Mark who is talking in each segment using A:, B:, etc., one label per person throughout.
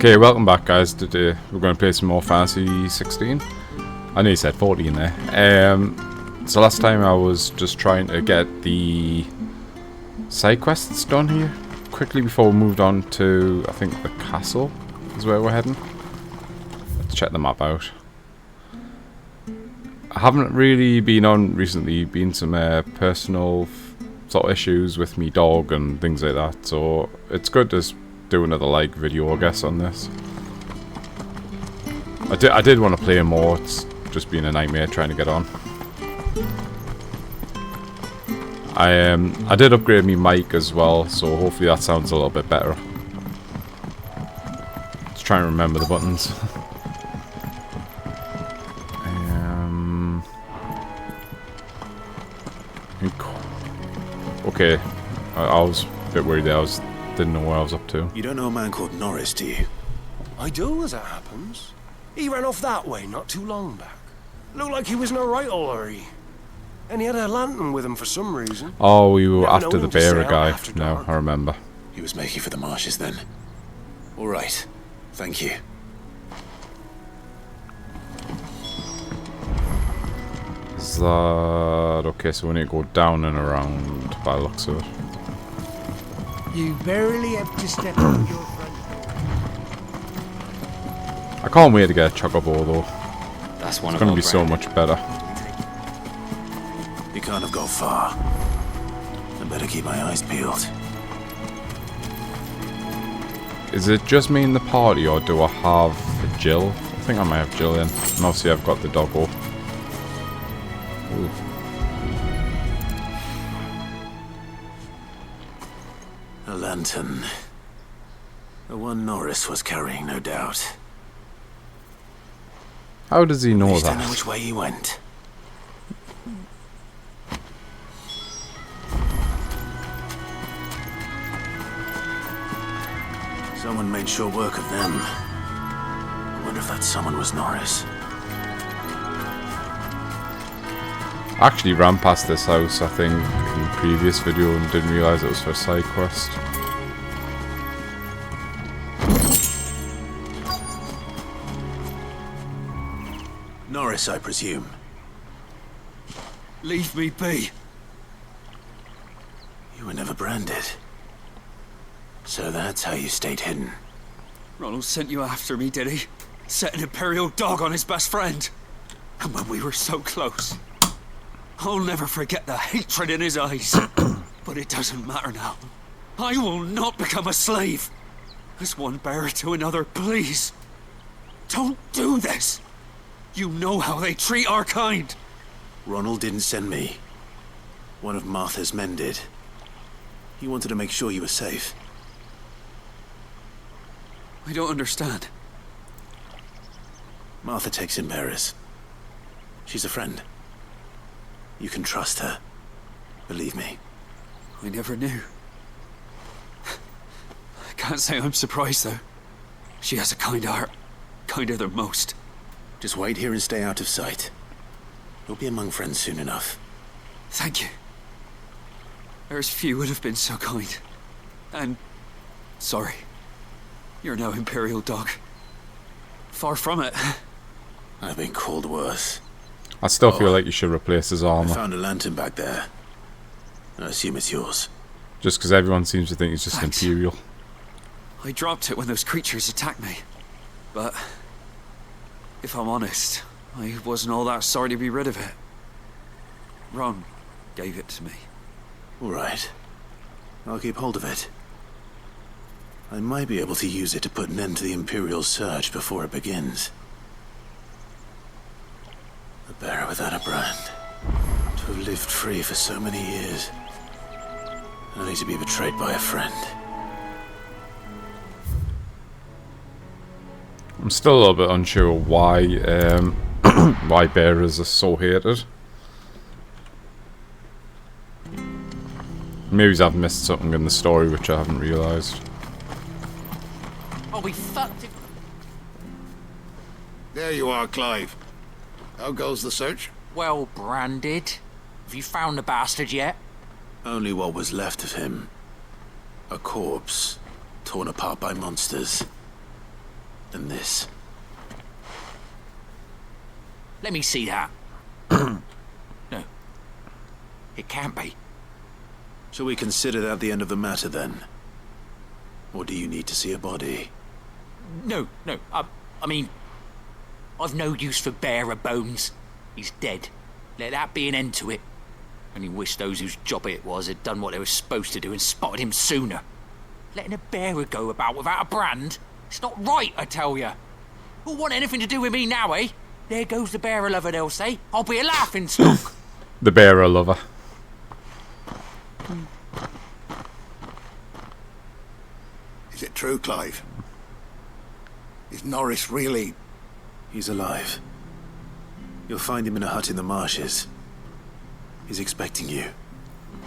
A: Okay, welcome back guys. Today we're going to play some more Fantasy 16. I know you said 14 there. So last time I was just trying to get the side quests done here quickly before we moved on to, I think, the castle is where we're heading. Let's check the map out. I haven't really been on recently, been some personal sort of issues with me dog and things like that, so it's good to do another like video I guess on this. I did want to play more, it's just been a nightmare trying to get on. I did upgrade my mic as well, so hopefully that sounds a little bit better. Let's try and remember the buttons. Okay, I was a bit worried there. Didn't know where I was up to.
B: You don't know a man called Norris, do you?
C: I do, as it happens. He ran off that way not too long back. Looked like he was in a right old hurry. And he had a lantern with him for some reason.
A: Oh, we were
C: Never
A: after
C: known
A: the
C: him to stay
A: bearer
C: out
A: guy.
C: after
A: No,
C: dark.
A: I remember.
B: He was making for the marshes then. All right. Thank you.
A: Is that... okay, so we need to go down and around by the looks of it.
D: You barely have to step on your front door.
A: I can't wait to get a chocobo though.
B: That's one
A: It's
B: of
A: going to
B: our
A: be so
B: brand.
A: much better.
B: You can't have got far. I better keep my eyes peeled.
A: Is it just me in the party or do I have Jill? I think I might have Jill in. And obviously I've got the doggo. Ooh.
B: A lantern. The one Norris was carrying, no doubt.
A: How does he
B: At
A: know
B: least I know
A: that?
B: which way he went. Someone made short work of them. I wonder if that someone was Norris.
A: I actually ran past this house, I think, in the previous video and didn't realise it was for a side quest.
B: Norris, I presume.
C: Leave me be.
B: You were never branded. So that's how you stayed hidden.
C: Ronald sent you after me, did he? Set an Imperial dog on his best friend. And when we were so close. I'll never forget the hatred in his eyes. But it doesn't matter now. I will not become a slave. As one bearer to another, please. Don't do this. You know how they treat our kind.
B: Ronald didn't send me. One of Martha's men did. He wanted to make sure you were safe.
C: I don't understand.
B: Martha takes in bearers. She's a friend. You can trust her. Believe me.
C: I never knew. I can't say I'm surprised, though. She has a kind heart. Kinder than most.
B: Just wait here and stay out of sight. You'll be among friends soon enough.
C: Thank you. There's few would have been so kind. And... sorry. You're no Imperial dog. Far from it.
B: I've been called worse.
A: I still feel like you should replace his
B: I
A: armour.
B: found a lantern back there. I assume it's yours.
A: Just because everyone seems to think he's just
C: Thanks.
A: Imperial.
C: I dropped it when those creatures attacked me. But... if I'm honest, I wasn't all that sorry to be rid of it. Ron gave it to me.
B: All right. I'll keep hold of it. I might be able to use it to put an end to the Imperial surge before it begins. A bearer without a brand. To have lived free for so many years. Only to be betrayed by a friend.
A: I'm still a little bit unsure why why bearers are so hated. Maybe I've missed something in the story which I haven't realised.
D: Oh, we fucked it.
E: There you are, Clive. How goes the search?
D: Well branded. Have you found the bastard yet?
B: Only what was left of him. A corpse, torn apart by monsters. than this.
C: Let me see that. No. It can't be.
B: Shall we consider that the end of the matter, then? Or do you need to see a body?
C: No. I mean, I've no use for bearer bones. He's dead. Let that be an end to it. Only wish those whose job it was had done what they were supposed to do and spotted him sooner. Letting a bearer go about without a brand? It's not right, I tell ya. Who'll want anything to do with me now, eh? There goes the bearer lover, they'll say. I'll be a laughing stock.
A: The bearer lover.
E: Is it true, Clive? Is Norris really...
B: He's alive. You'll find him in a hut in the marshes. He's expecting you.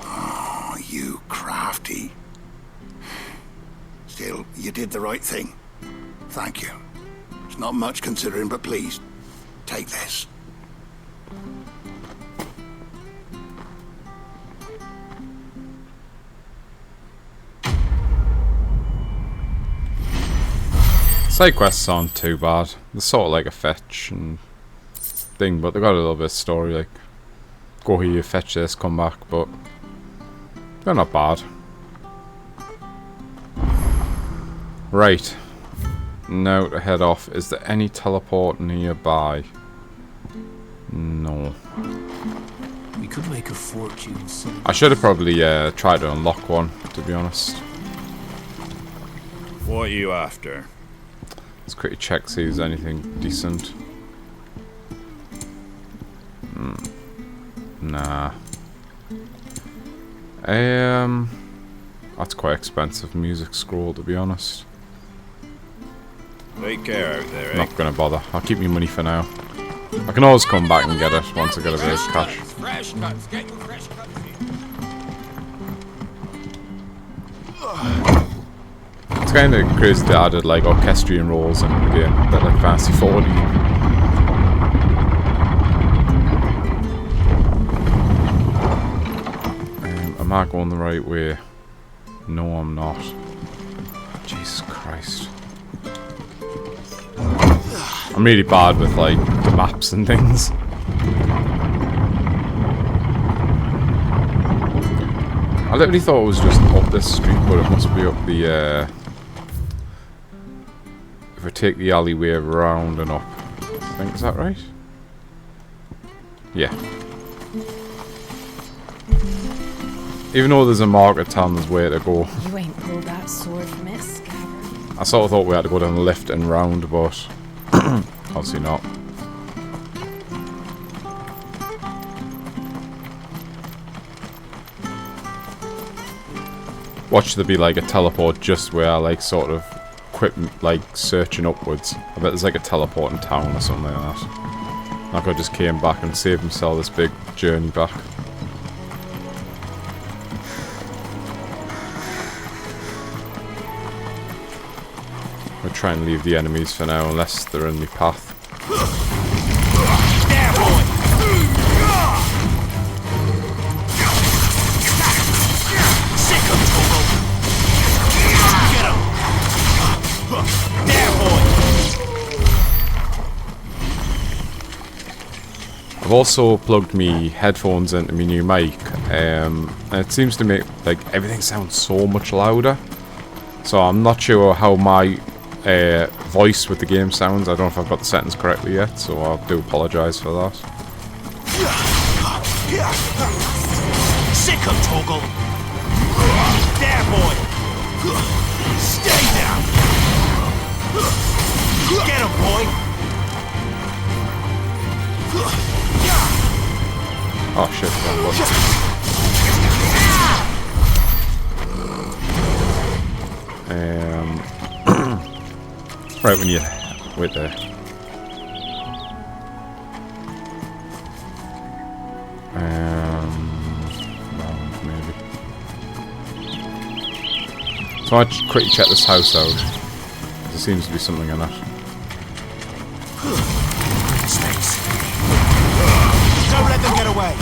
E: Oh, you crafty. Still, you did the right thing. Thank you. It's not much considering, but please, take this.
A: Side quests aren't too bad. They're sort of like a fetch and thing, but they got a little bit of story, like go here, fetch this, come back, but they're not bad. Right. Now to head off. Is there any teleport nearby? No.
D: We could make a fortune.
A: I should have probably tried to unlock one, to be honest.
F: What are you after?
A: Let's quickly check, see if there's anything decent. Nah. That's quite expensive music scroll, to be honest.
F: Take care out there, eh?
A: Not gonna bother. I'll keep my money for now. I can always come back and get it once I get a bit of cash.
C: Fresh cuts, get your fresh cuts
A: It's kind of crazy they added like orchestrion rolls in the game that like Fantasy 40. Am I going the right way? No, I'm not. Jesus Christ. I'm really bad with like the maps and things. I literally thought it was just up this street, but it must be up the if I take the alleyway around and up. I think, is that right? Yeah. Even though there's a marker telling us where to go.
G: You ain't pulled that sword from it, scabbard.
A: I sort of thought we had to go down the lift and round, but obviously not. Watch there be like a teleport just where I like sort of quit like searching upwards. I bet there's like a teleport in town or something like that. Like I just came back and saved himself this big journey back. We'll try and leave the enemies for now unless they're in the path.
C: there, boy! Sick of Toro! Get him! There, boy!
A: I've also plugged me headphones into my new mic, and it seems to make like everything sounds so much louder. So I'm not sure how my voice with the game sounds. I don't know if I've got the settings correctly yet, so I do apologise for that.
C: Sick of Toggle! There, boy! Stay down! Get him, boy!
A: Oh shit, wrong button. Right when you wait there. Round maybe. So I should quickly check this house out. There seems to be something in it.
C: Snakes! Don't let them get away!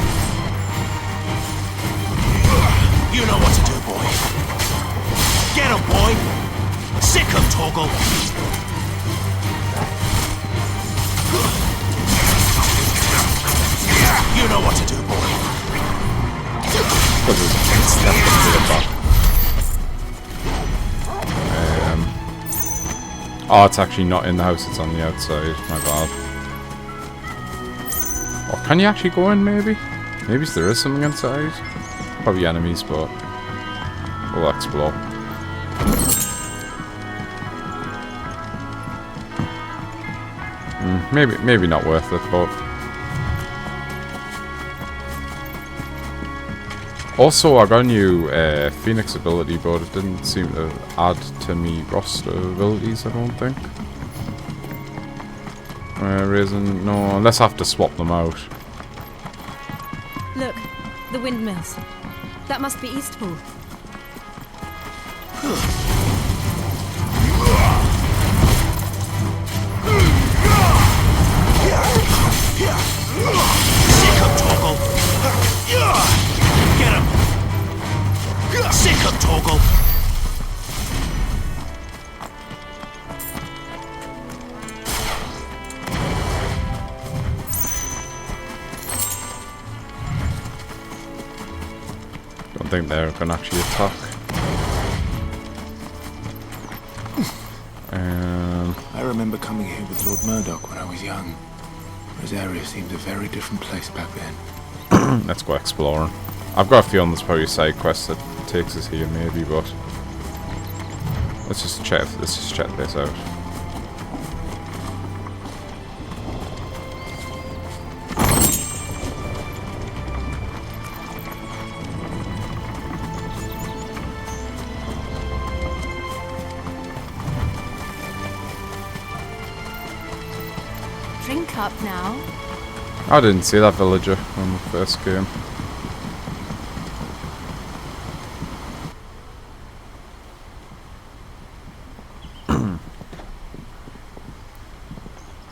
C: You know what to do, boy! Get him, boy! Sick of Toggle!
B: You know what to do, boy.
A: It's left to the back. Oh, it's actually not in the house, it's on the outside. My bad. Or can you actually go in, maybe? Maybe there is something inside. Probably enemies, but we'll explore. Maybe not worth it, but also I got a new Phoenix ability, but it didn't seem to add to me roster abilities, I don't think. Reason, no, unless I have to swap them out.
G: Look, the windmills. That must be Eastpool.
B: Sick him, Torgal! Get him! Sick him, Torgal!
A: Don't think they're gonna actually attack.
H: I remember coming here with Lord Murdoch when I was young. This area seemed a very different place back then.
A: Let's go exploring. I've got a feeling there's probably a side quest that takes us here, maybe, but let's just check this out.
G: Drink up now.
A: I didn't see that villager on the first game.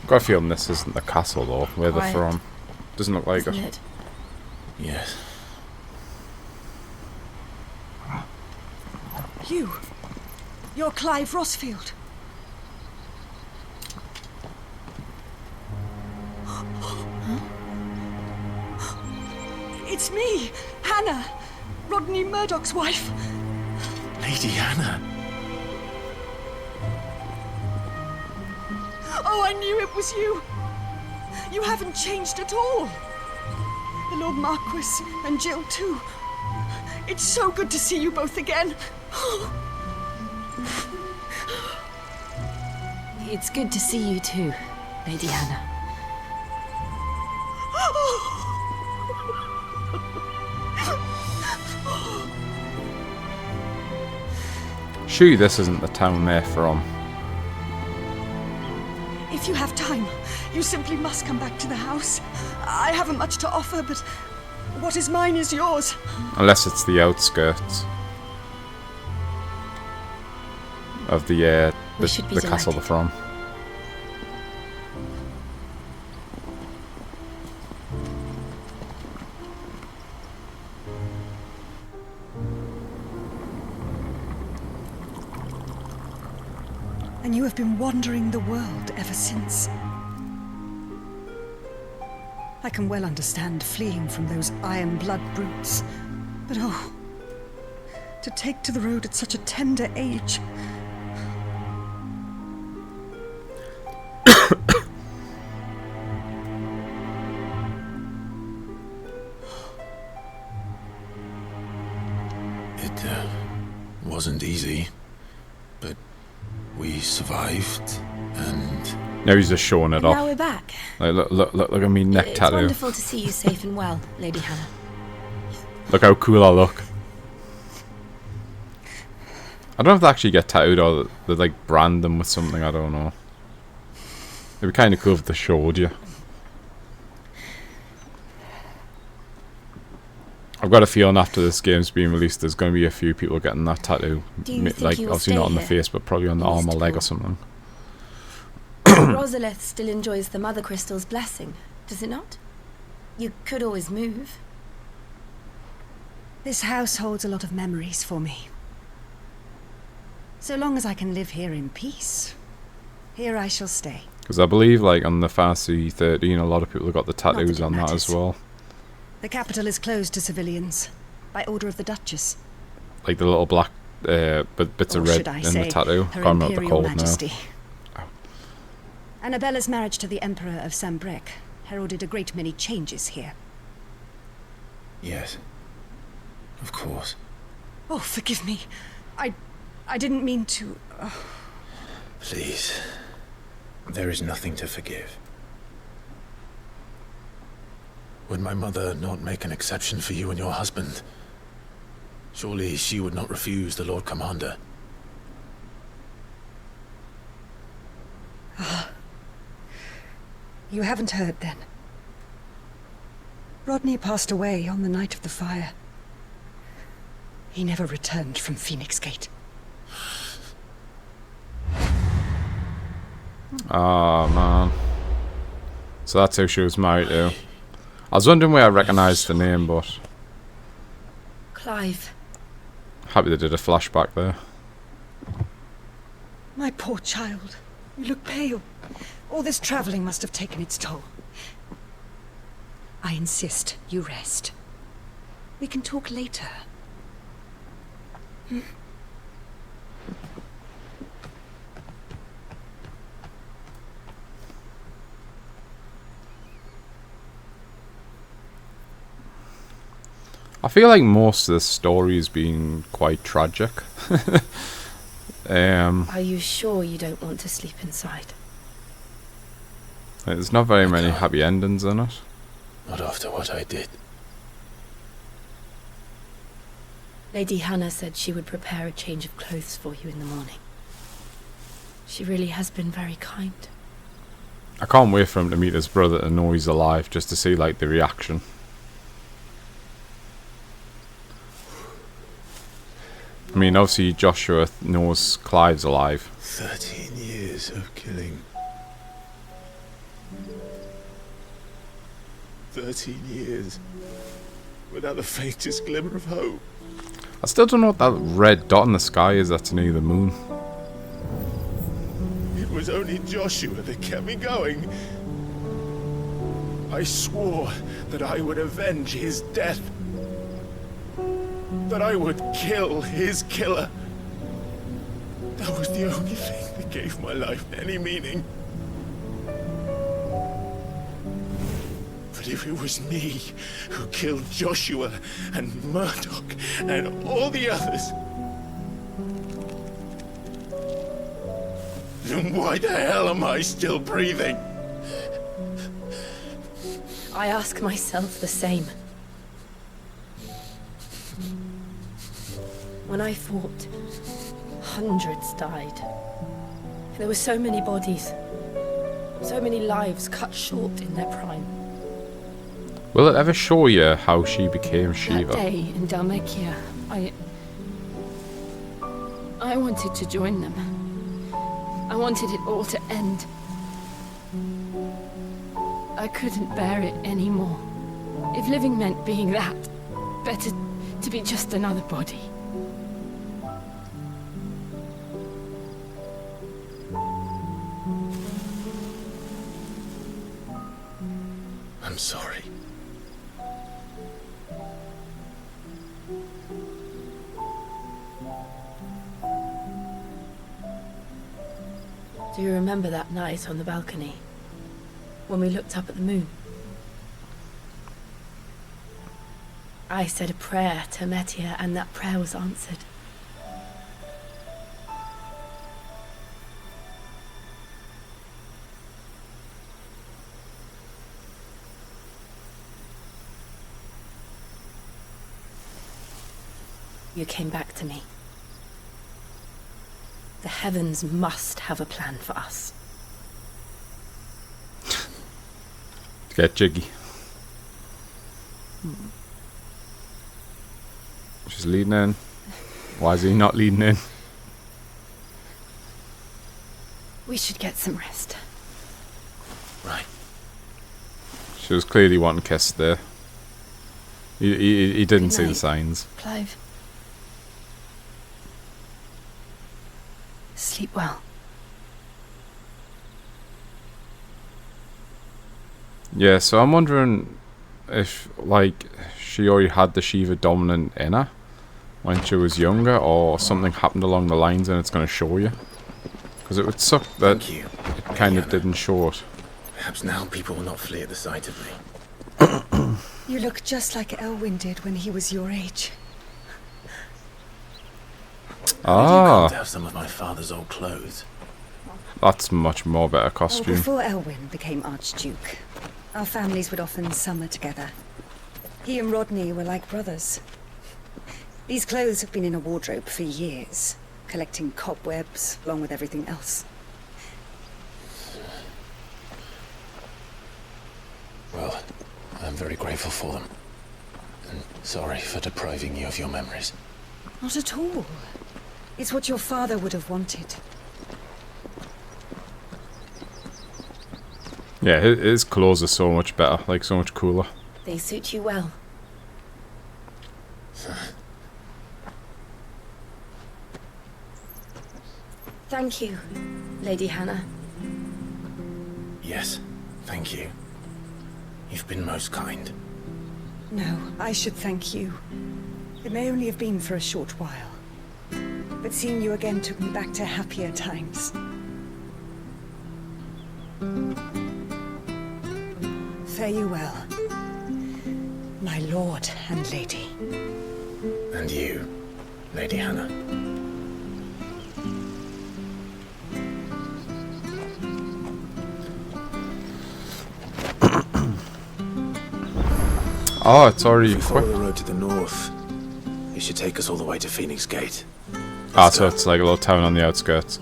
A: Got a feeling this isn't the castle though, where they're
G: Quiet.
A: from. Doesn't look like
G: Isn't
A: it.
G: it?
B: Yes.
I: You're Clive Rossfield. It's me, Hannah, Rodney Murdoch's wife.
B: Lady Hannah.
I: Oh, I knew it was you. You haven't changed at all. The Lord Marquis and Jill too. It's so good to see you both again.
G: It's good to see you too, Lady Hannah.
A: Surely this isn't the town they're from.
I: If you have time, you simply must come back to the house. I haven't much to offer, but what is mine is yours.
A: Unless it's the outskirts of the
G: should be
A: castle they're
G: delighted.
A: from.
I: And you have been wandering the world ever since. I can well understand fleeing from those iron blood brutes. But oh, to take to the road at such a tender age.
B: It wasn't easy, but we survived, and
A: Now he's just showing it
G: And now
A: off.
G: we're back.
A: Like, look at me neck
G: It's
A: tattoo.
G: wonderful to see you safe and well, Lady Hannah.
A: Look how cool I look. I don't know if they actually get tattooed or they like brand them with something, I don't know. It'd be kind of cool if they showed you. I've got a feeling after this game's being released there's going to be a few people getting that tattoo.
G: Do you think
A: Like,
G: you will
A: obviously not
G: stay
A: on the
G: here?
A: face, but probably on the arm or leg or
G: Eastpool.
A: something.
G: Rosalith still enjoys the Mother Crystal's blessing, does it not? You could always move.
I: This house holds a lot of memories for me. So long as I can live here in peace, Here I shall stay.
A: Because I believe, like, on the Fantasy 13, a lot of people have got the tattoos
I: it
A: on that
I: matters.
A: as well.
I: The capital is closed to civilians by order of the Duchess.
A: Like the little black bits
I: Or
A: of red
I: should I
A: in
I: say,
A: the tattoo.
I: Her
A: Can't remember what they're
I: Imperial
A: called
I: Majesty.
A: now.
I: Annabella's marriage to the Emperor of Sambrec heralded a great many changes here.
H: Yes. Of course.
I: Oh, forgive me. I didn't mean to...
H: Please. There is nothing to forgive. Would my mother not make an exception for you and your husband? Surely she would not refuse the Lord Commander.
I: You haven't heard, then. Rodney passed away on the night of the fire. He never returned from Phoenix Gate.
A: Oh, man. So that's who she was married to. I was wondering where I recognised the name, but
G: Clive.
A: happy they did a flashback there.
I: My poor child. You look pale. All this traveling must have taken its toll. I insist you rest. We can talk later.
A: I feel like most of this story has been quite tragic.
G: Are you sure you don't want to sleep inside?
A: There's not very many happy endings in it.
H: Not after what I did.
G: Lady Hannah said she would prepare a change of clothes for you in the morning. She really has been very kind.
A: I can't wait for him to meet his brother and know he's alive, just to see, like, the reaction. I mean, obviously Joshua knows Clive's alive.
H: 13 years of killing. 13 years. Without the faintest glimmer of hope.
A: I still don't know what that red dot in the sky is that's near the moon.
H: It was only Joshua that kept me going. I swore that I would avenge his death. That I would kill his killer. That was the only thing that gave my life any meaning. But if it was me who killed Joshua and Murdoch and all the others, then why the hell am I still breathing?
G: I ask myself the same. When I fought, hundreds died. There were so many bodies, so many lives cut short in their prime.
A: Will it ever show you how she became Shiva?
G: That day in Dalmekia, I wanted to join them. I wanted it all to end. I couldn't bear it anymore. If living meant being that, better to be just another body.
H: I'm sorry.
G: Do you remember that night on the balcony? When we looked up at the moon? I said a prayer to Metia, and that prayer was answered. You came back to me. The heavens must have a plan for us.
A: Get jiggy. She's leading in. Why is he not leading in?
G: We should get some rest.
H: Right.
A: She was clearly wanting kissed there. He didn't
G: Good
A: see the
G: night.
A: signs.
G: Clive. Sleep well.
A: Yeah, so I'm wondering if, like, she already had the Shiva dominant in her when she was younger, or something happened along the lines and it's going to show you. Because it would suck that
B: Thank you.
A: it kind of didn't show it.
B: Perhaps now people will not flee at the sight of me.
I: You look just like Elwyn did when he was your age.
B: Where do you come
A: Ah,
B: to have some of my father's old clothes?
A: that's much more better
I: Oh,
A: costume.
I: before Elwyn became Archduke, our families would often summer together. He and Rodney were like brothers. These clothes have been in a wardrobe for years, collecting cobwebs along with everything else.
B: Well, I'm very grateful for them. And sorry for depriving you of your memories.
I: Not at all. It's what your father would have wanted.
A: Yeah, his clothes are so much better, like so much cooler.
G: They suit you well. Thank you, Lady Hannah.
B: Yes, thank you. You've been most kind.
I: No, I should thank you. It may only have been for a short while. But seeing you again took me back to happier times. Fare you well, my lord and lady.
B: And you, Lady Hannah.
A: Oh, it's already
B: If we follow
A: equipped.
B: the road to the north, it should take us all the way to Phoenix Gate.
A: Ah, so it's like a little town on the outskirts.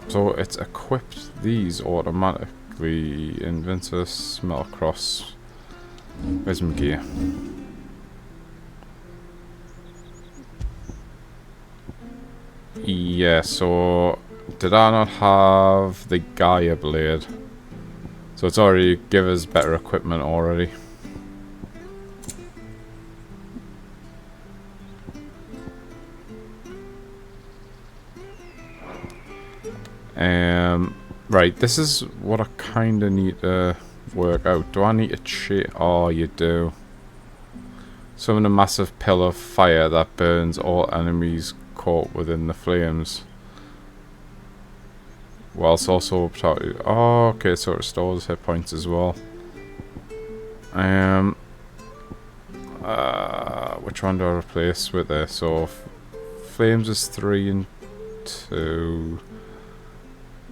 A: So it's equipped these automatically. Inventus, Metal Cross. Where's my gear? Yeah, so did I not have the Gaia Blade? So it's already give us better equipment already. Right, this is what I kind of need to work out. Do I need to cheat? Oh, you do. Summon a massive pillar of fire that burns all enemies caught within the flames. Whilst also protected. Oh, okay, so it restores hit points as well. Which one do I replace with this? So, flames is 3 and 2.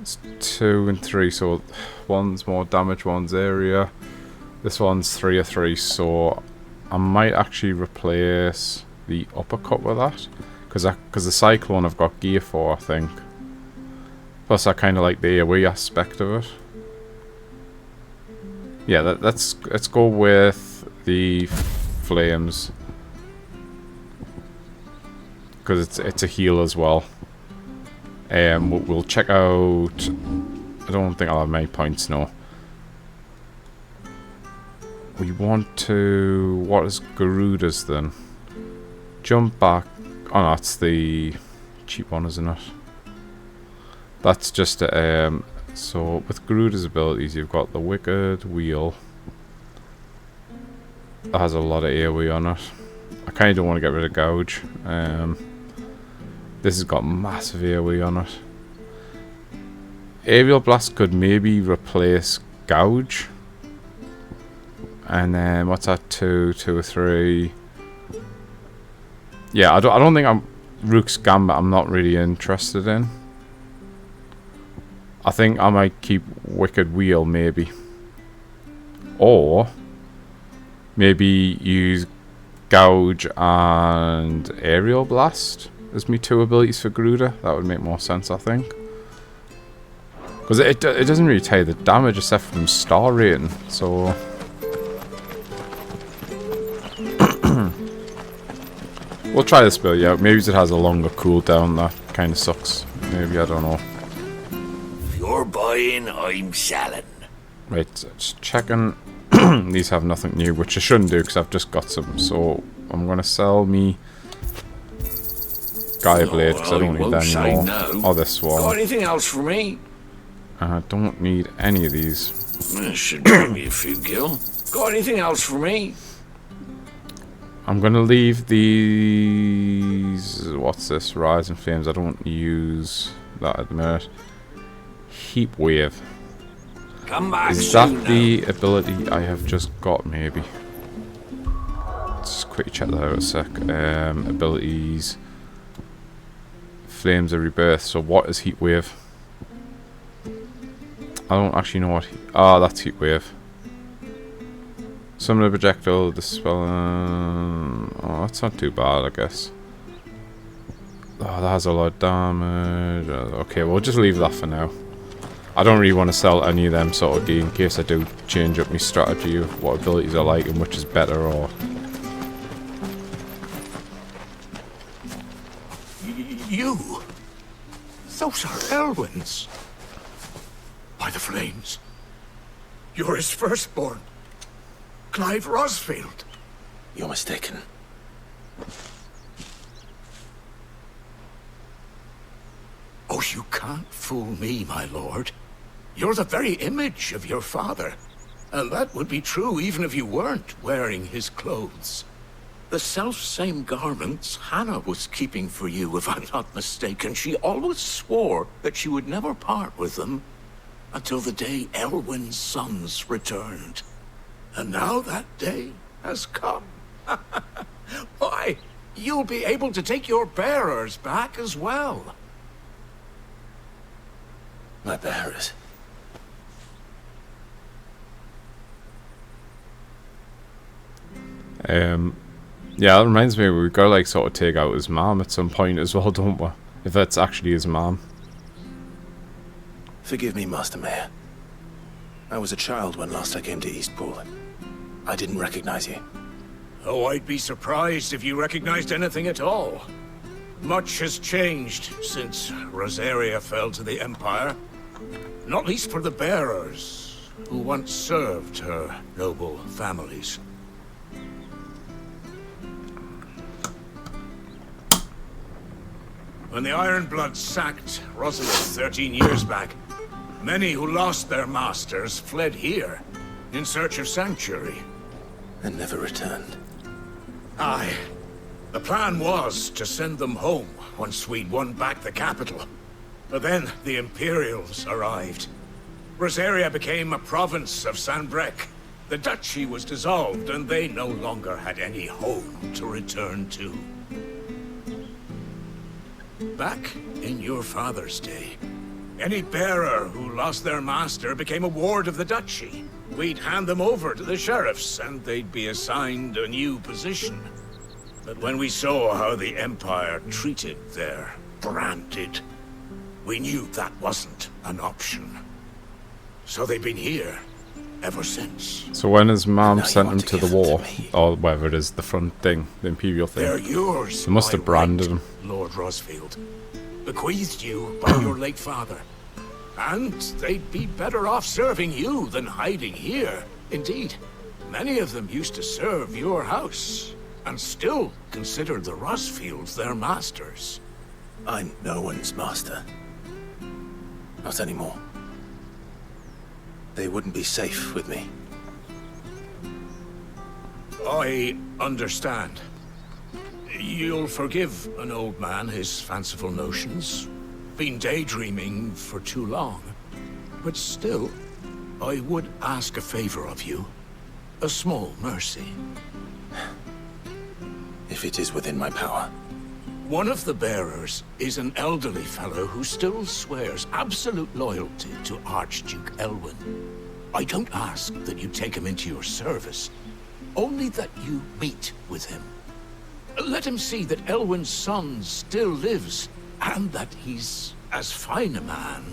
A: It's 2 and 3, so one's more damage, one's area. This one's 3 or 3, so I might actually replace the uppercut with that, because the cyclone I've got gear for, I think. Plus, I kind of like the AoE aspect of it. Yeah, let's go with the flames, because it's a heal as well. We'll check out. I don't think I'll have many points, no. We want to. What is Garuda's then? Jump back. Oh no, that's the cheap one, isn't it? That's just a. So with Garuda's abilities, you've got the Wicked Wheel. That has a lot of AoE on it. I kind of don't want to get rid of Gouge. This has got massive AoE on it. Aerial Blast could maybe replace Gouge. And then what's that? 2 or 3. Yeah, I don't think Rook's Gambit I'm not really interested in. I think I might keep Wicked Wheel maybe. Or maybe use Gouge and Aerial Blast as me 2 abilities for Garuda. That would make more sense, I think. Because it doesn't really tell you the damage except from star rating, so... We'll try this build, yeah. Maybe it has a longer cooldown, that kind of sucks. Maybe, I don't know.
H: If you're buying, I'm selling.
A: Right, just checking. These have nothing new, which I shouldn't do because I've just got some. So I'm going to sell me Gaia Blade because I don't need that anymore.
H: No.
A: Or this
H: Got
A: one.
H: anything else for me?
A: I don't need any of these.
J: That should bring me a few gil. Got anything else for me?
A: I'm gonna leave these. What's this? Rising Flames. I don't use that at the minute. Heat Wave.
J: Come back
A: Is
J: soon
A: that the ability I have just got? Maybe. Let's just quickly check that out a sec. Abilities. Flames of Rebirth. So what is Heat Wave? I don't actually know what. That's Heat Wave. Summon a projectile, dispel. Oh, that's not too bad, I guess. Oh, that has a lot of damage. Okay, we'll just leave that for now. I don't really want to sell any of them sort of gear in case I do change up my strategy of what abilities I like and which is better or.
E: You? Those are Elwyn's. By the flames. You're his firstborn. Clive Rosfield.
B: You're mistaken.
E: Oh, you can't fool me, my lord. You're the very image of your father. And that would be true even if you weren't wearing his clothes. The self-same garments Hannah was keeping for you, if I'm not mistaken. She always swore that she would never part with them until the day Elwyn's sons returned. And now that day has come. Why, you'll be able to take your bearers back as well.
B: My bearers?
A: Yeah, that reminds me, we've got to like sort of take out his mom at some point as well, don't we? If that's actually his mom.
B: Forgive me, Master Mayor. I was a child when last I came to Eastpool. I didn't recognize you.
E: Oh, I'd be surprised if you recognized anything at all. Much has changed since Rosaria fell to the Empire. Not least for the bearers, who once served her noble families. When the Ironbloods sacked Rosalind 13 years back, many who lost their masters fled here in search of sanctuary.
B: And never returned.
E: Aye. The plan was to send them home once we'd won back the capital. But then the Imperials arrived. Rosaria became a province of Sanbreque. The duchy was dissolved, and they no longer had any home to return to. Back in your father's day, any bearer who lost their master became a ward of the duchy. We'd hand them over to the sheriffs, and they'd be assigned a new position. But when we saw how the Empire treated their branded, we knew that wasn't an option. So they've been here ever since.
A: So when his mom sent him to the war, or whatever it is, the front thing, the Imperial thing,
E: they're yours.
A: they must have branded him.
E: Lord Rosfield, bequeathed you by your late father. And they'd be better off serving you than hiding here. Indeed, many of them used to serve your house, and still consider the Rosfields their masters.
B: I'm no one's master. Not anymore. They wouldn't be safe with me.
E: I understand. You'll forgive an old man his fanciful notions. Been daydreaming for too long. But still, I would ask a favor of you. A small mercy.
B: If it is within my power.
E: One of the bearers is an elderly fellow who still swears absolute loyalty to Archduke Elwyn. I don't ask that you take him into your service, only that you meet with him. Let him see that Elwyn's son still lives, and that he's as fine a man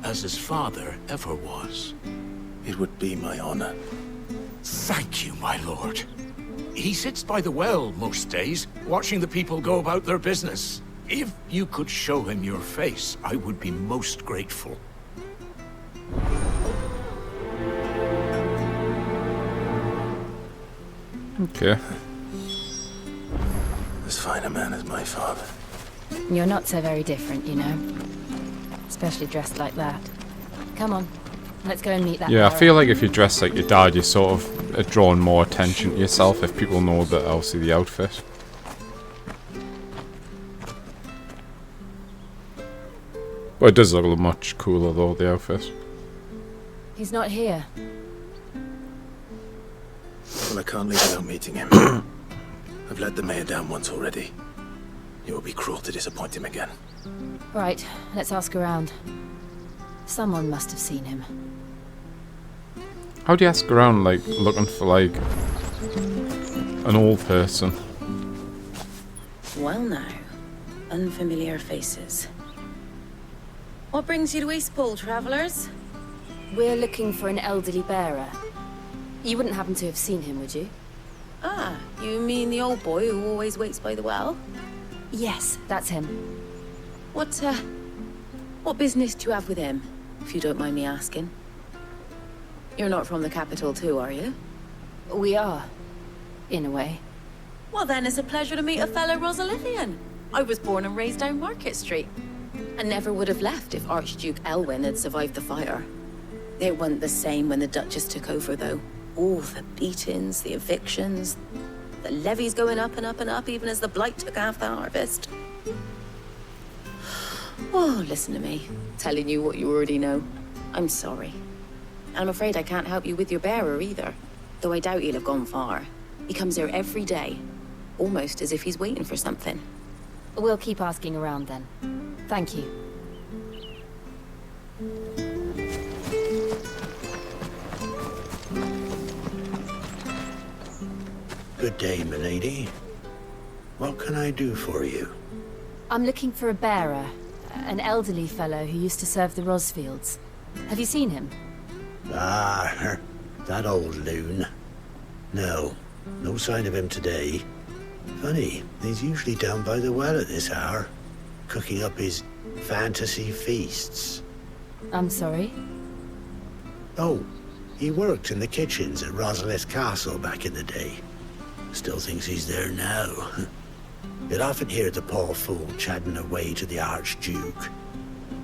E: as his father ever was.
B: It would be my honor.
E: Thank you, my lord. He sits by the well most days, watching the people go about their business. If you could show him your face, I would be most grateful.
A: Okay.
B: As fine a man as my father.
K: You're not so very different, you know. Especially dressed like that. Come on.
G: Let's go and meet that
A: Yeah, I
G: bearer.
A: feel like if you dress like your dad, you're sort of drawing more attention to yourself if people know that obviously the outfit. But it does look much cooler though, the outfit.
G: He's not here.
B: Well, I can't leave without meeting him. I've let the mayor down once already. It would be cruel to disappoint him again.
G: Right, let's ask around. Someone must have seen him.
A: How do you ask around, like, looking for, like, an old person?
K: Well now, unfamiliar faces. What brings you to Eastpool, travellers?
G: We're looking for an elderly bearer. You wouldn't happen to have seen him, would you?
K: Ah, you mean the old boy who always waits by the well?
G: Yes, that's him.
K: What business do you have with him, if you don't mind me asking? You're not from the capital too, are you?
G: We are, in a way.
K: Well then, it's a pleasure to meet a fellow Rosalithian. I was born and raised down Market Street. And never would have left if Archduke Elwyn had survived the fire. It wasn't the same when the Duchess took over, though. All the beatings, the evictions, the levies going up and up and up, even as the blight took half the harvest. Oh, listen to me, telling you what you already know. I'm sorry. I'm afraid I can't help you with your bearer either, though I doubt he'll have gone far. He comes here every day, almost as if he's waiting for something.
G: We'll keep asking around then. Thank you.
L: Good day, milady. What can I do for you?
G: I'm looking for a bearer, an elderly fellow who used to serve the Rosfields. Have you seen him?
L: Ah, that old loon. No sign of him today. Funny, he's usually down by the well at this hour, cooking up his fantasy feasts.
G: I'm sorry?
L: Oh, he worked in the kitchens at Rosalith Castle back in the day. Still thinks he's there now. You'd often hear the poor fool chatting away to the Archduke.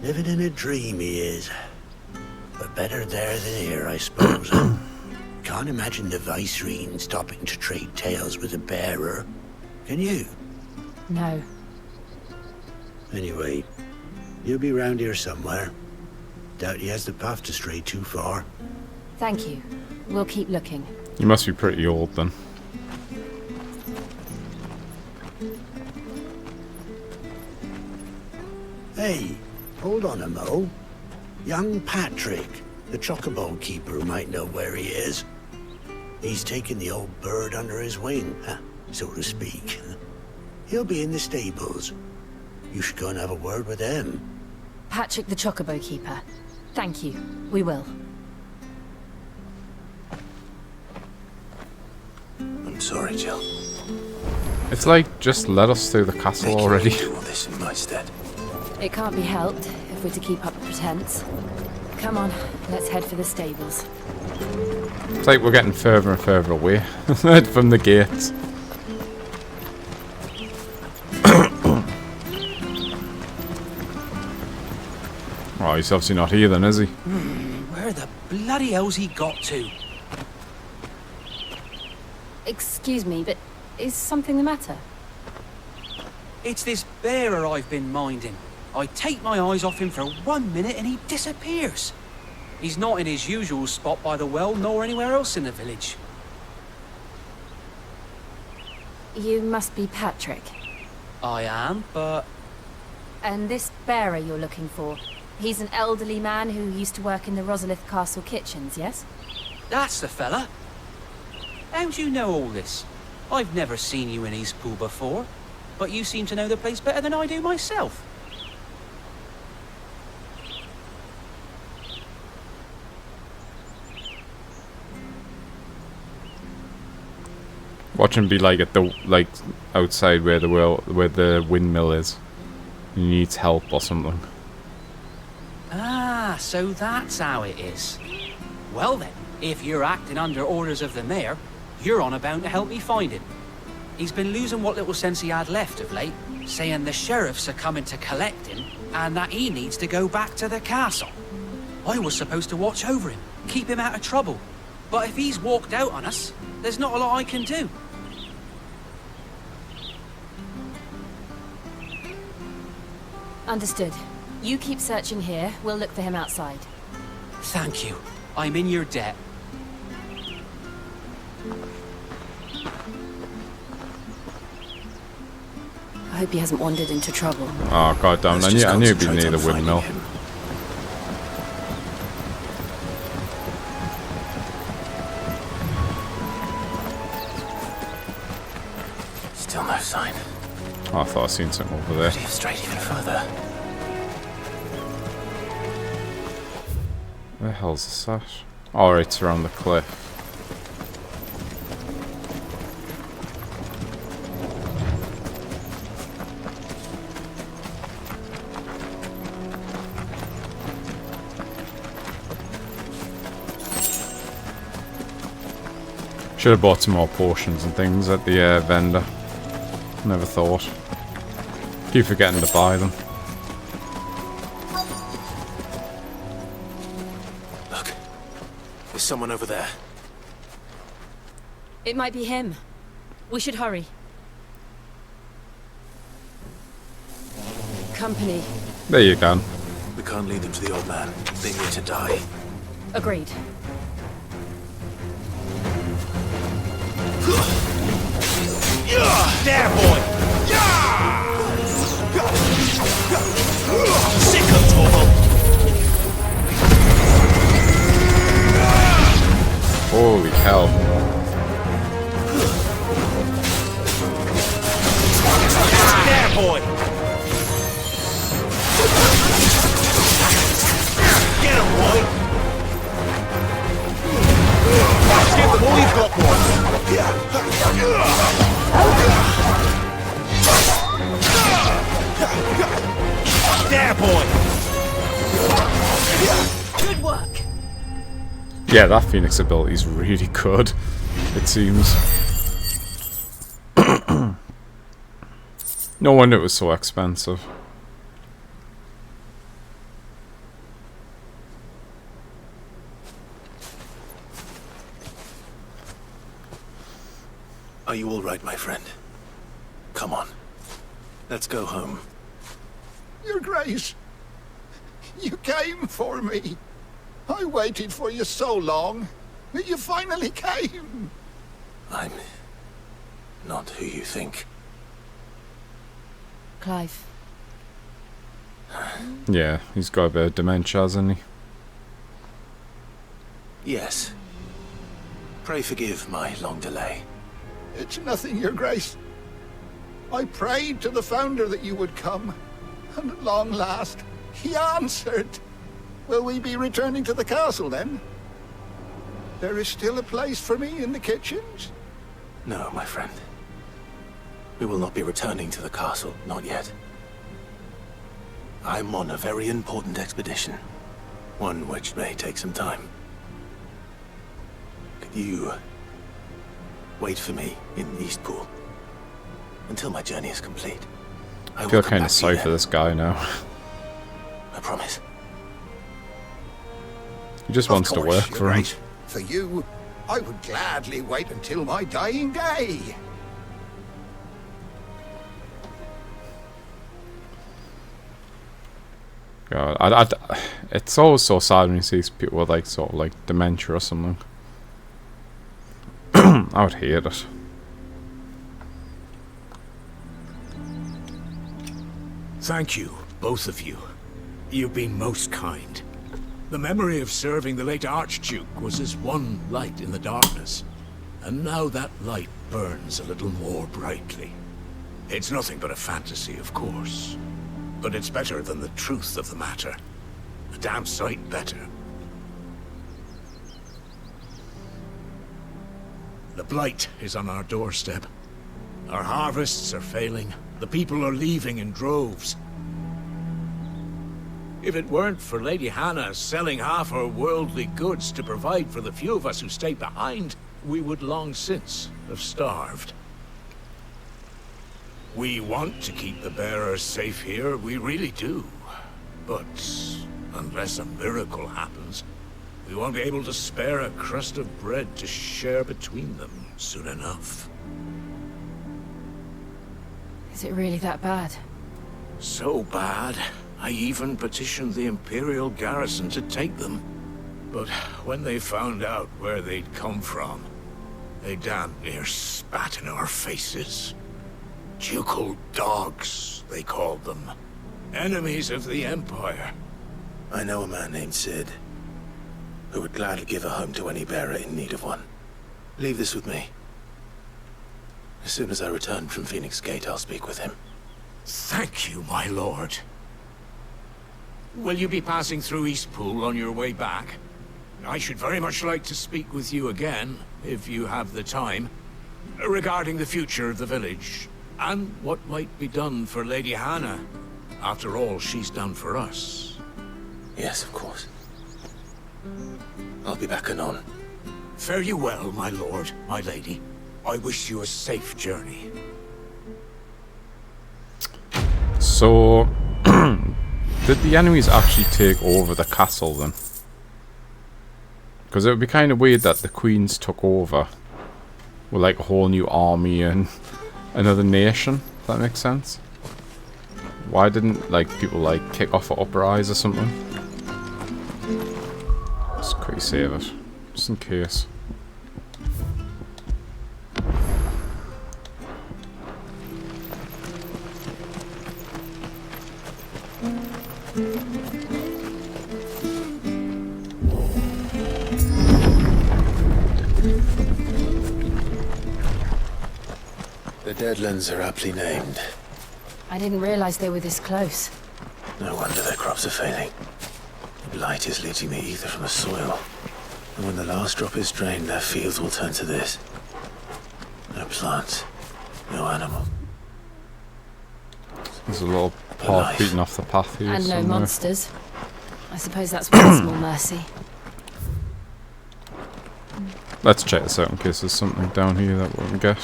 L: Living in a dream he is. But better there than here, I suppose. Can't imagine the Viceroy stopping to trade tales with a bearer. Can you?
G: No.
L: Anyway, he'll be round here somewhere. Doubt he has the path to stray too far.
G: Thank you. We'll keep looking.
A: You must be pretty old then.
L: Hey, hold on a mo. Young Patrick, the chocobo keeper, might know where he is. He's taken the old bird under his wing, so to speak. He'll be in the stables. You should go and have a word with him.
G: Patrick the Chocobo Keeper. Thank you. We will.
B: I'm sorry, Jill.
A: It's like, just let us through the castle already.
B: Do all this in my stead.
G: It can't be helped if we're to keep up the pretense. Come on, let's head for the stables.
A: It's like we're getting further and further away from the gates. Oh, he's obviously not here then, is he?
C: Where the bloody hell's he got to?
G: Excuse me, but is something the matter?
C: It's this bearer I've been minding. I take my eyes off him for 1 minute and he disappears. He's not in his usual spot by the well, nor anywhere else in the village.
G: You must be Patrick.
C: I am, but...
G: And this bearer you're looking for, he's an elderly man who used to work in the Rosalith Castle kitchens, yes?
C: That's the fella. How do you know all this? I've never seen you in Eastpool before, but you seem to know the place better than I do myself.
A: Watch him be like at the outside where the windmill is. He needs help or something.
C: Ah, so that's how it is. Well then, if you're acting under orders of the mayor, you're on about to help me find him. He's been losing what little sense he had left of late, saying the sheriffs are coming to collect him, and that he needs to go back to the castle.
M: I was supposed to watch over him, keep him out of trouble. But if he's walked out on us, there's not a lot I can do.
N: Understood. You keep searching here, we'll look for him outside.
M: Thank you. I'm in your debt.
N: I hope he hasn't wandered into trouble.
A: Oh god damn, I knew he'd be near the windmill.
B: Still no sign.
A: Oh, I thought I seen something over there.
B: Could he have strayed even further?
A: Where the hell's this at? Oh, it's around the cliff. Should have bought some more potions and things at the vendor. Never thought. Keep forgetting to buy them.
B: Look, there's someone over there.
N: It might be him. We should hurry. Company.
A: There you go.
B: We can't lead them to the old man. They need to die.
N: Agreed.
H: There, boy! Sick of trouble!
A: Holy hell.
H: There, boy! Get him, boy! Give them all you've got, boy! There, boy!
N: Good work!
A: Yeah, that Phoenix ability is really good, it seems. No wonder it was so expensive.
B: Are you all right, my friend? Come on. Let's go home.
O: Your Grace, you came for me. I waited for you so long, but you finally came.
B: I'm not who you think.
N: Clive.
A: Yeah, he's got a bit of dementia, hasn't he?
B: Yes. Pray forgive my long delay.
O: It's nothing, Your Grace. I prayed to the Founder that you would come, and at long last, he answered. Will we be returning to the castle, then? There is still a place for me in the kitchens?
B: No, my friend. We will not be returning to the castle, not yet. I'm on a very important expedition. One which may take some time. Could you wait for me in Eastpool until my journey is complete?
A: I feel kind of sorry for this guy now.
B: I promise.
A: He just wants to work for him.
O: For you, I would gladly wait until my dying day.
A: God, it's always so sad when you see people with like sort of like dementia or something. I would hate it.
E: Thank you, both of you. You've been most kind. The memory of serving the late Archduke was as one light in the darkness, and now that light burns a little more brightly. It's nothing but a fantasy, of course, but it's better than the truth of the matter. A damn sight better. The blight is on our doorstep. Our harvests are failing. The people are leaving in droves. If it weren't for Lady Hannah selling half her worldly goods to provide for the few of us who stayed behind, we would long since have starved. We want to keep the bearers safe here, we really do. But Unless a miracle happens, we won't be able to spare a crust of bread to share between them soon enough.
N: Is it really that bad?
E: So bad, I even petitioned the Imperial garrison to take them. But when they found out where they'd come from, they damn near spat in our faces. Ducal dogs, they called them. Enemies of the Empire.
B: I know a man named Sid, who would gladly give a home to any bearer in need of one. Leave this with me. As soon as I return from Phoenix Gate, I'll speak with him.
E: Thank you, my lord. Will you be passing through Eastpool on your way back? I should very much like to speak with you again, if you have the time, regarding the future of the village, and what might be done for Lady Hannah, after all she's done for us.
B: Yes, of course. I'll be back anon.
E: Fare you well, my lord, my lady. I wish you a safe journey.
A: So, did the enemies actually take over the castle then? Because it would be kind of weird that the queens took over with like a whole new army and another nation, if that makes sense. Why didn't like people like kick off an uprise or something? Just quickly save it, just in case.
B: The Deadlands are aptly named.
N: I didn't realize they were this close.
B: No wonder their crops are failing. The blight is leaching the ether from the soil. And when the last drop is drained, their fields will turn to this. No plants, no animal.
A: There's a little path beating off the path here.
N: And no
A: somewhere.
N: monsters. I suppose that's one small mercy.
A: Let's check this out in case there's something down here that we can get.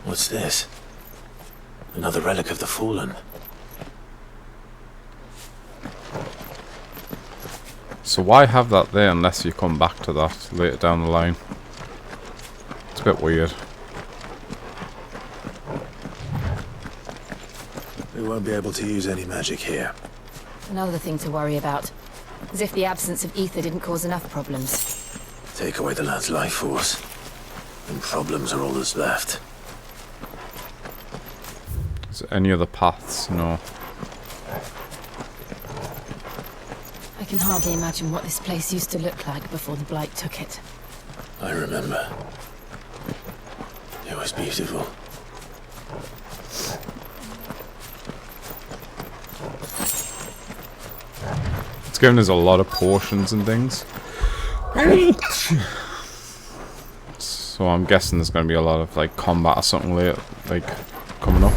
B: What's this? Another relic of the Fallen.
A: So why have that there unless you come back to that later down the line? It's a bit weird.
B: We won't be able to use any magic here.
N: Another thing to worry about. As if the absence of ether didn't cause enough problems.
B: Take away the lad's life force, and problems are all that's left.
A: Is there any other paths? No.
N: I can hardly imagine what this place used to look like before the blight took it.
B: I remember. It was beautiful.
A: It's given us a lot of potions and things. So I'm guessing there's going to be a lot of like combat or something later, like coming up.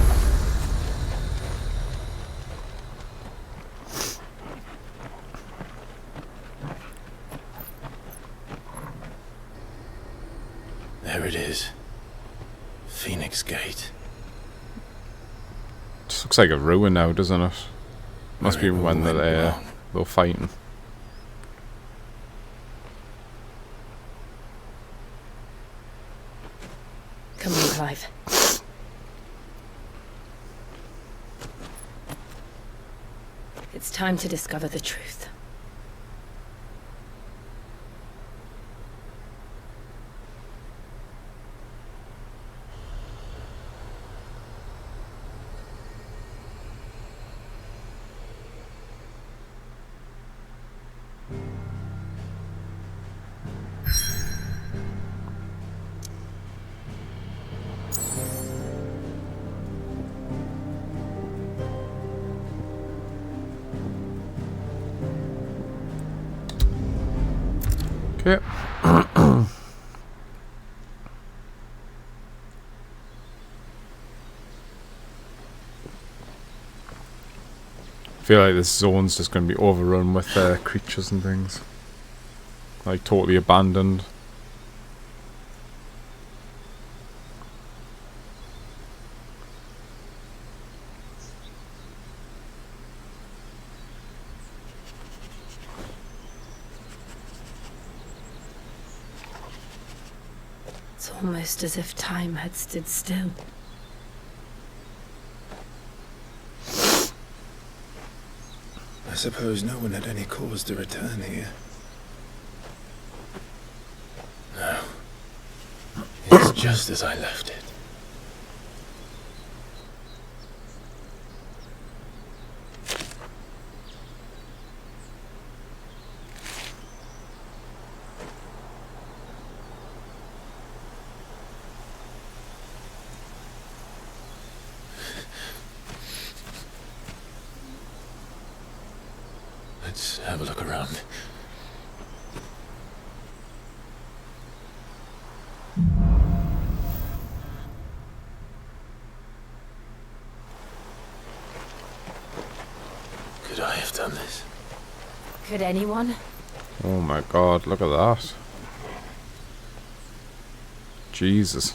B: There it is. Phoenix Gate.
A: Just looks like a ruin now, doesn't it? Must be when they're fighting.
N: Come on, Clive. It's time to discover the truth.
A: Okay. I feel like this zone's just going to be overrun with creatures and things. Like totally abandoned.
G: It's almost as if time had stood still.
B: I suppose no one had any cause to return here. No. It's just as I left it. Let's have a look around. Could I have done this?
N: Could anyone?
A: Oh my god, look at that. Jesus.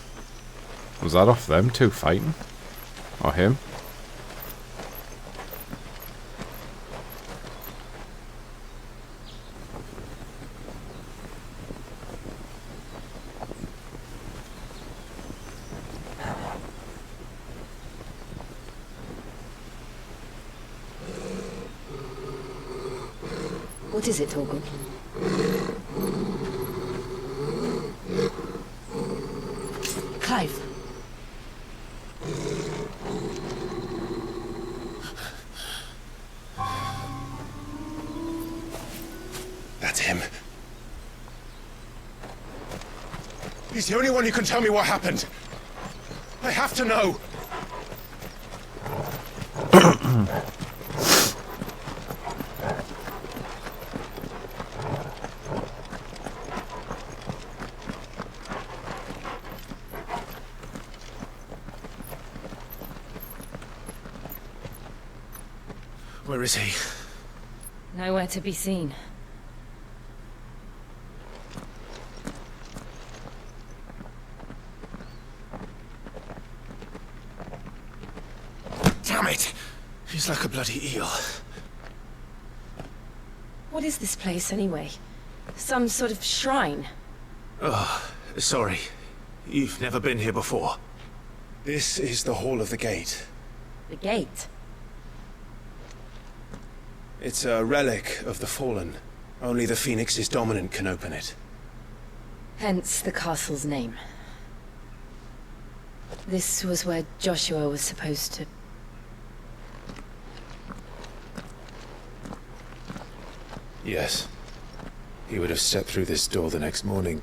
A: Was that off them two fighting? Or him?
N: What is it, Torgal? Clive.
H: That's him. He's the only one who can tell me what happened. I have to know.
B: Where is he?
N: Nowhere to be seen.
B: Damn it! He's like a bloody eel.
G: What is this place, anyway? Some sort of shrine?
B: Oh, sorry. You've never been here before.
H: This is the Hall of the Gate.
N: The gate?
B: It's a relic of the Fallen. Only the Phoenix's dominant can open it.
N: Hence the castle's name. This was where Joshua was supposed to...
B: Yes. He would have stepped through this door the next morning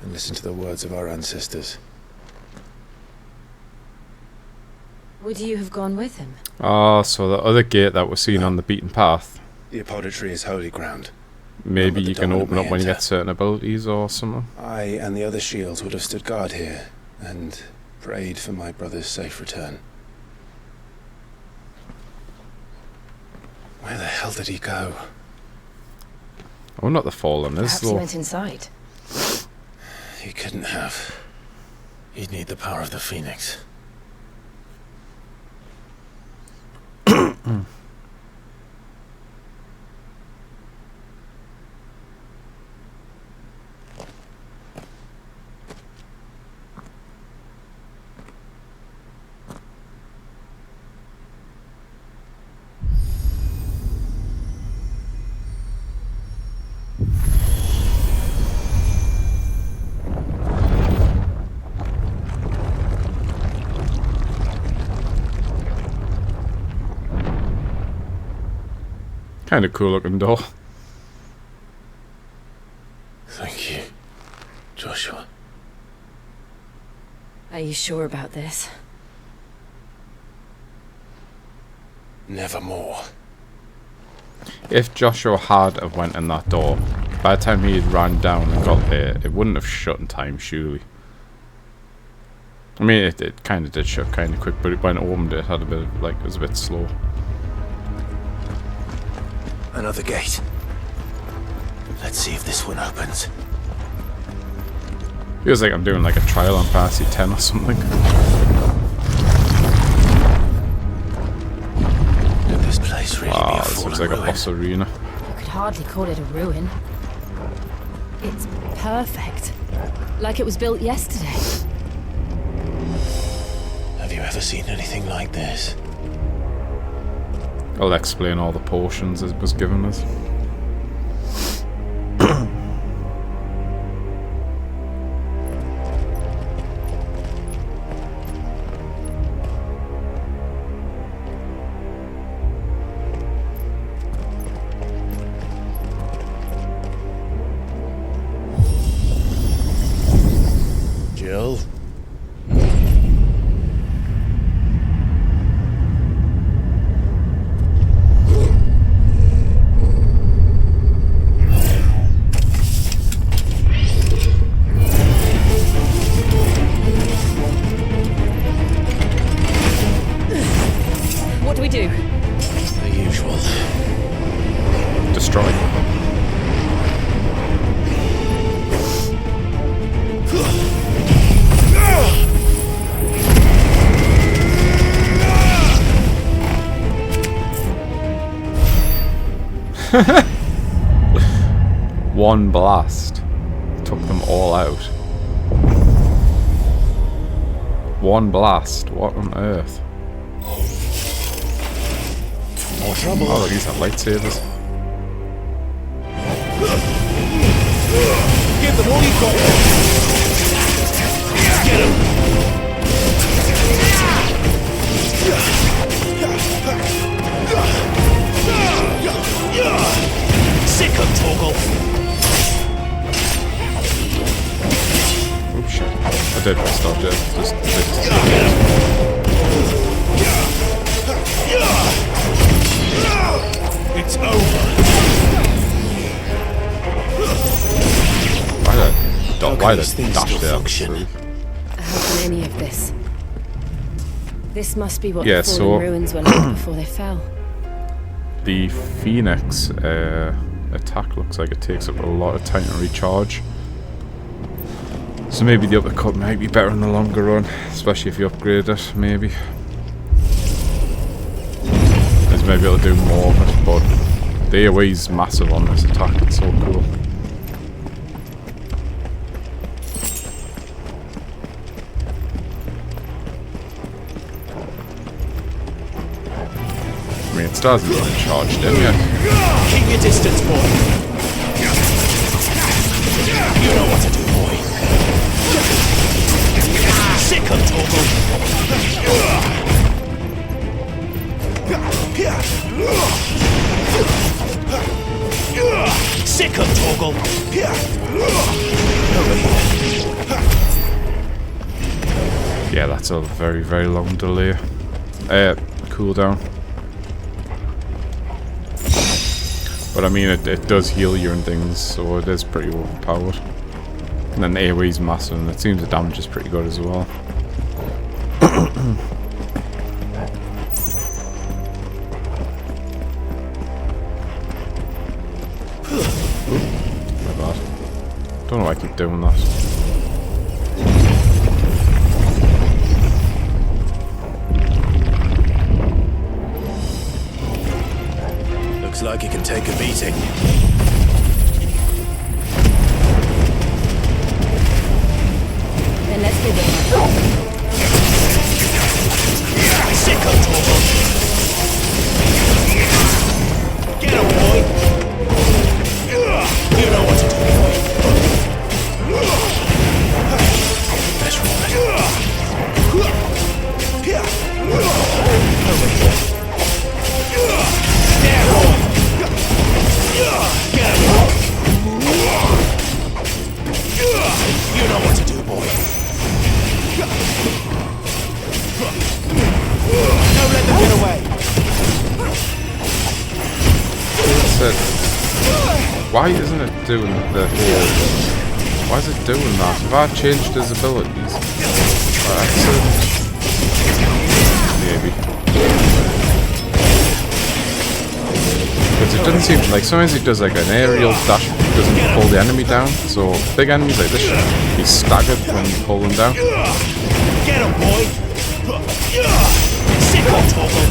B: and listened to the words of our ancestors.
N: Would you have gone with him?
A: Ah, so the other gate that was seen on the beaten path.
B: The apodatory is holy ground.
A: Maybe you can open up when you
B: enter.
A: get certain abilities or something.
B: I and the other shields would have stood guard here and prayed for my brother's safe return. Where the hell did he go?
A: Oh, not the Fallen.
N: Perhaps he went inside.
B: He couldn't have. He'd need the power of the Phoenix.
A: Kind of cool looking door.
B: Thank you, Joshua.
N: Are you sure about this?
B: Nevermore.
A: If Joshua had have went in that door, by the time he had ran down and got there, it wouldn't have shut in time, surely. I mean, it kind of did shut kind of quick, but when it opened, it had a bit of, like, it was a bit slow.
B: Another gate. Let's see if this one opens.
A: Feels like I'm doing like a trial on Fantasy 10 or something.
B: Could this place really be a
A: this
B: fallen
A: looks like
B: ruin?
A: a boss arena.
N: You could hardly call it a ruin. It's perfect. Like it was built yesterday.
B: Have you ever seen anything like this?
A: I'll explain all the portions it was given us.
B: Jill?
N: What do we do?
B: The usual.
A: Destroy. One blast took them all out. One blast, what on earth?
B: More trouble.
A: Oh, these have lightsabers.
H: Give them all you've got. Get him. Sick of Torgal.
A: Oh shit. I did press dodge it. Just
H: It's over.
A: Why did I dash there?
N: How can any of this? This must be what
A: Yeah,
N: the fallen
A: so
N: ruins were like before they fell.
A: the Phoenix attack looks like it takes up a lot of time to recharge. So maybe the uppercut might be better in the longer run, especially if you upgrade it, maybe. Because maybe it'll do more of it, but the AoE's massive on this attack, it's so cool. I mean, it still hasn't been charged in yet.
H: Keep your distance, boy. You know what to do, boy. Sick of Torgal. Sick of Torgal.
A: Yeah, that's a very, very long delay. Cooldown. But I mean, it does heal you and things, so it is pretty overpowered. And then the AoE's massive, and it seems the damage is pretty good as well. My bad. Don't know why I keep doing that.
B: Looks like it can take a beating.
N: Then let's give it a
H: Sick of Torgal. Get him, boy. You know what to do, boy. Let's roll it. Over here. There, boy. Get him. You know what to do, boy. Don't let them get away.
A: That's it. Why isn't it doing the whole... Why is it doing that? Have I changed his abilities? By accident? Maybe. Because it doesn't seem... Like, sometimes he does like an aerial dash, doesn't pull the enemy down. So, big enemies like this should be staggered when you pull them down.
H: Get him, boy. Sick of Torgal.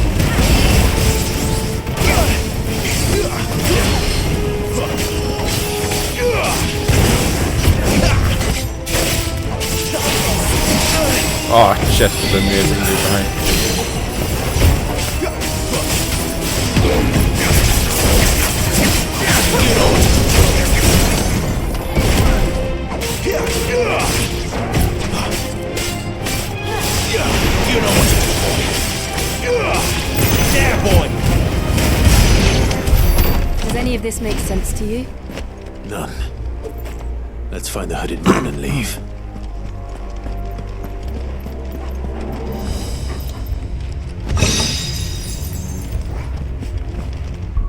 A: Oh shit, the amazing dude behind.
H: You know what to do, boy. There, boy.
N: Does any of this make sense to you?
B: None. Let's find the hooded man and leave.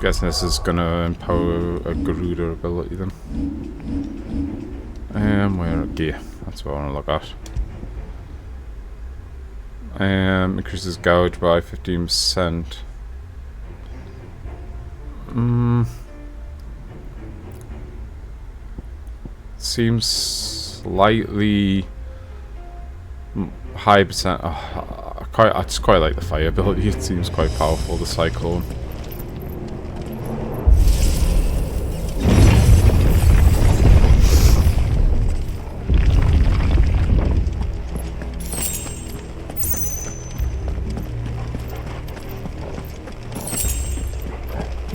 A: Guessing this is gonna empower a Garuda ability then. Where gear? That's what I want to look at. Increases gouge by 15%. Seems slightly high percent. I just quite like the fire ability. It seems quite powerful. The cyclone.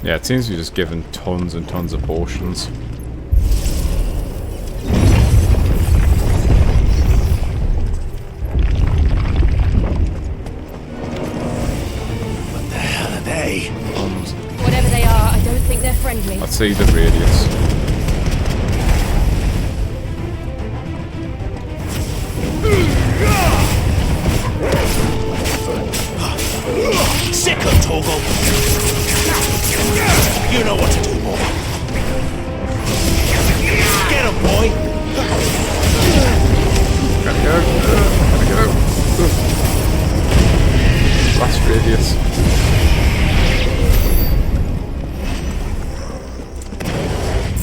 A: Yeah, it seems to be just given tons and tons of potions.
H: What the hell are they?
N: Whatever they are, I don't think they're friendly.
A: Let's see the radius.
H: Sick of Toggle. You know what to do, boy. Get him, boy.
A: Gotta go. Gotta go. Last radius.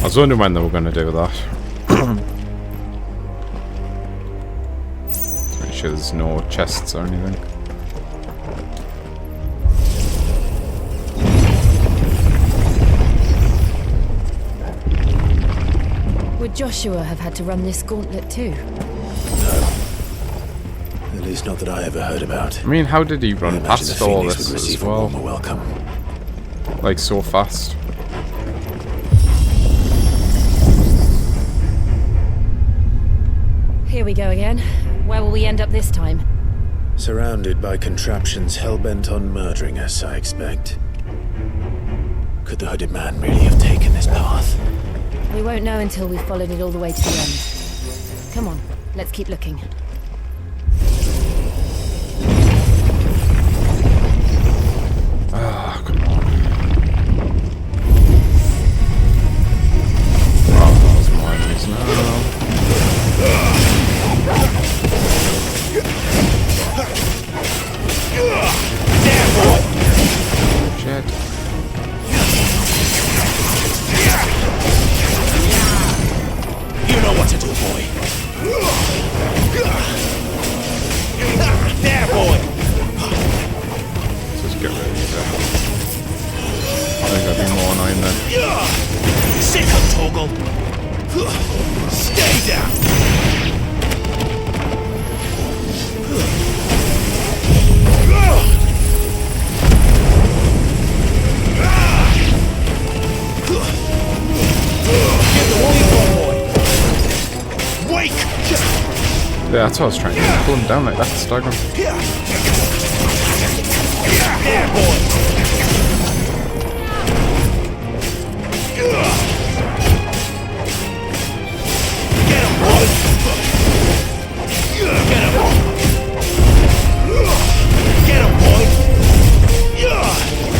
A: I was wondering when they were going to do that. Make sure there's no chests or anything.
N: Would Joshua have had to run this gauntlet too?
B: No. At least not that I ever heard about.
A: I mean, how did he run past all this as well?
B: Welcome.
A: Like, so fast.
N: Here we go again. Where will we end up this time?
B: Surrounded by contraptions hell-bent on murdering us, I expect. Could the hooded man really have taken this path?
N: We won't know until we've followed it all the way to the end. Come on, let's keep looking.
A: Ah, come on. Wow, that was my enemies now. Shit.
H: You know what to do, boy. There, boy.
A: Let's just get rid of these there. I think I'd be more annoying then.
H: Sick of Toggle. Stay down.
A: Yeah, that's what I was trying to do. Pull him down like that, stagger him.
H: There, boy. Get him, boy. Get him. Get him, boy.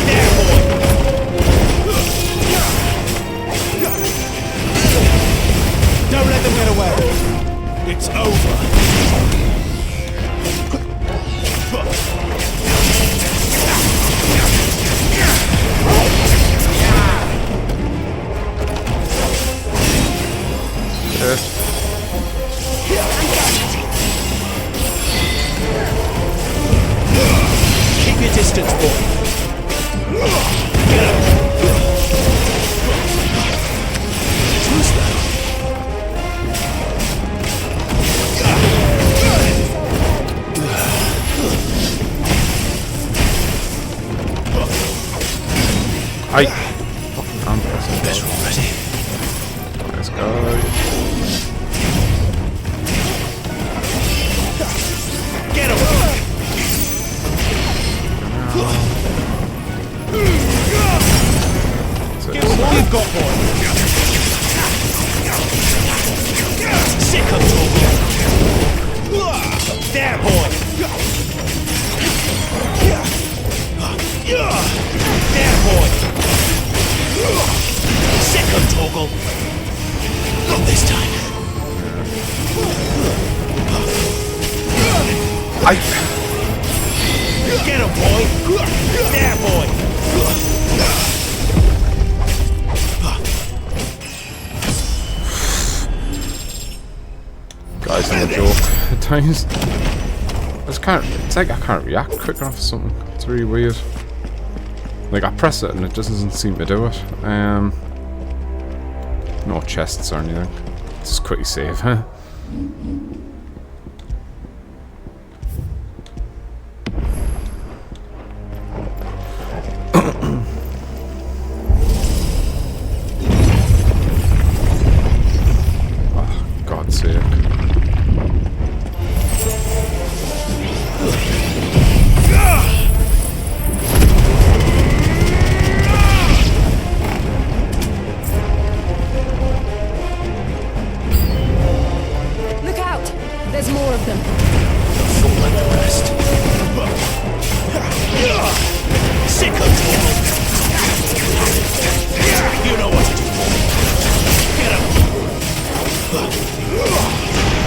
H: There, boy. Don't let them get away. It's over. Keep your distance, boy. Get up. Who's that?
A: I fucking can't press it.
B: Better already.
A: Let's go.
H: Get him! Give us all you've got, boy. Sick of talking. There, boy. There, boy. Sick of Toggle. Not this time. Get him, boy. There, boy.
A: Guys, on the joke at times. It's like I can't react quick enough or something. It's really weird. Like I press it and it just doesn't seem to do it. No chests or anything. Just quickly save, huh? Oh, God's sake.
N: Look out! There's more of them.
H: The fool like the rest. Sick of Toggle. You know what to do. Get him.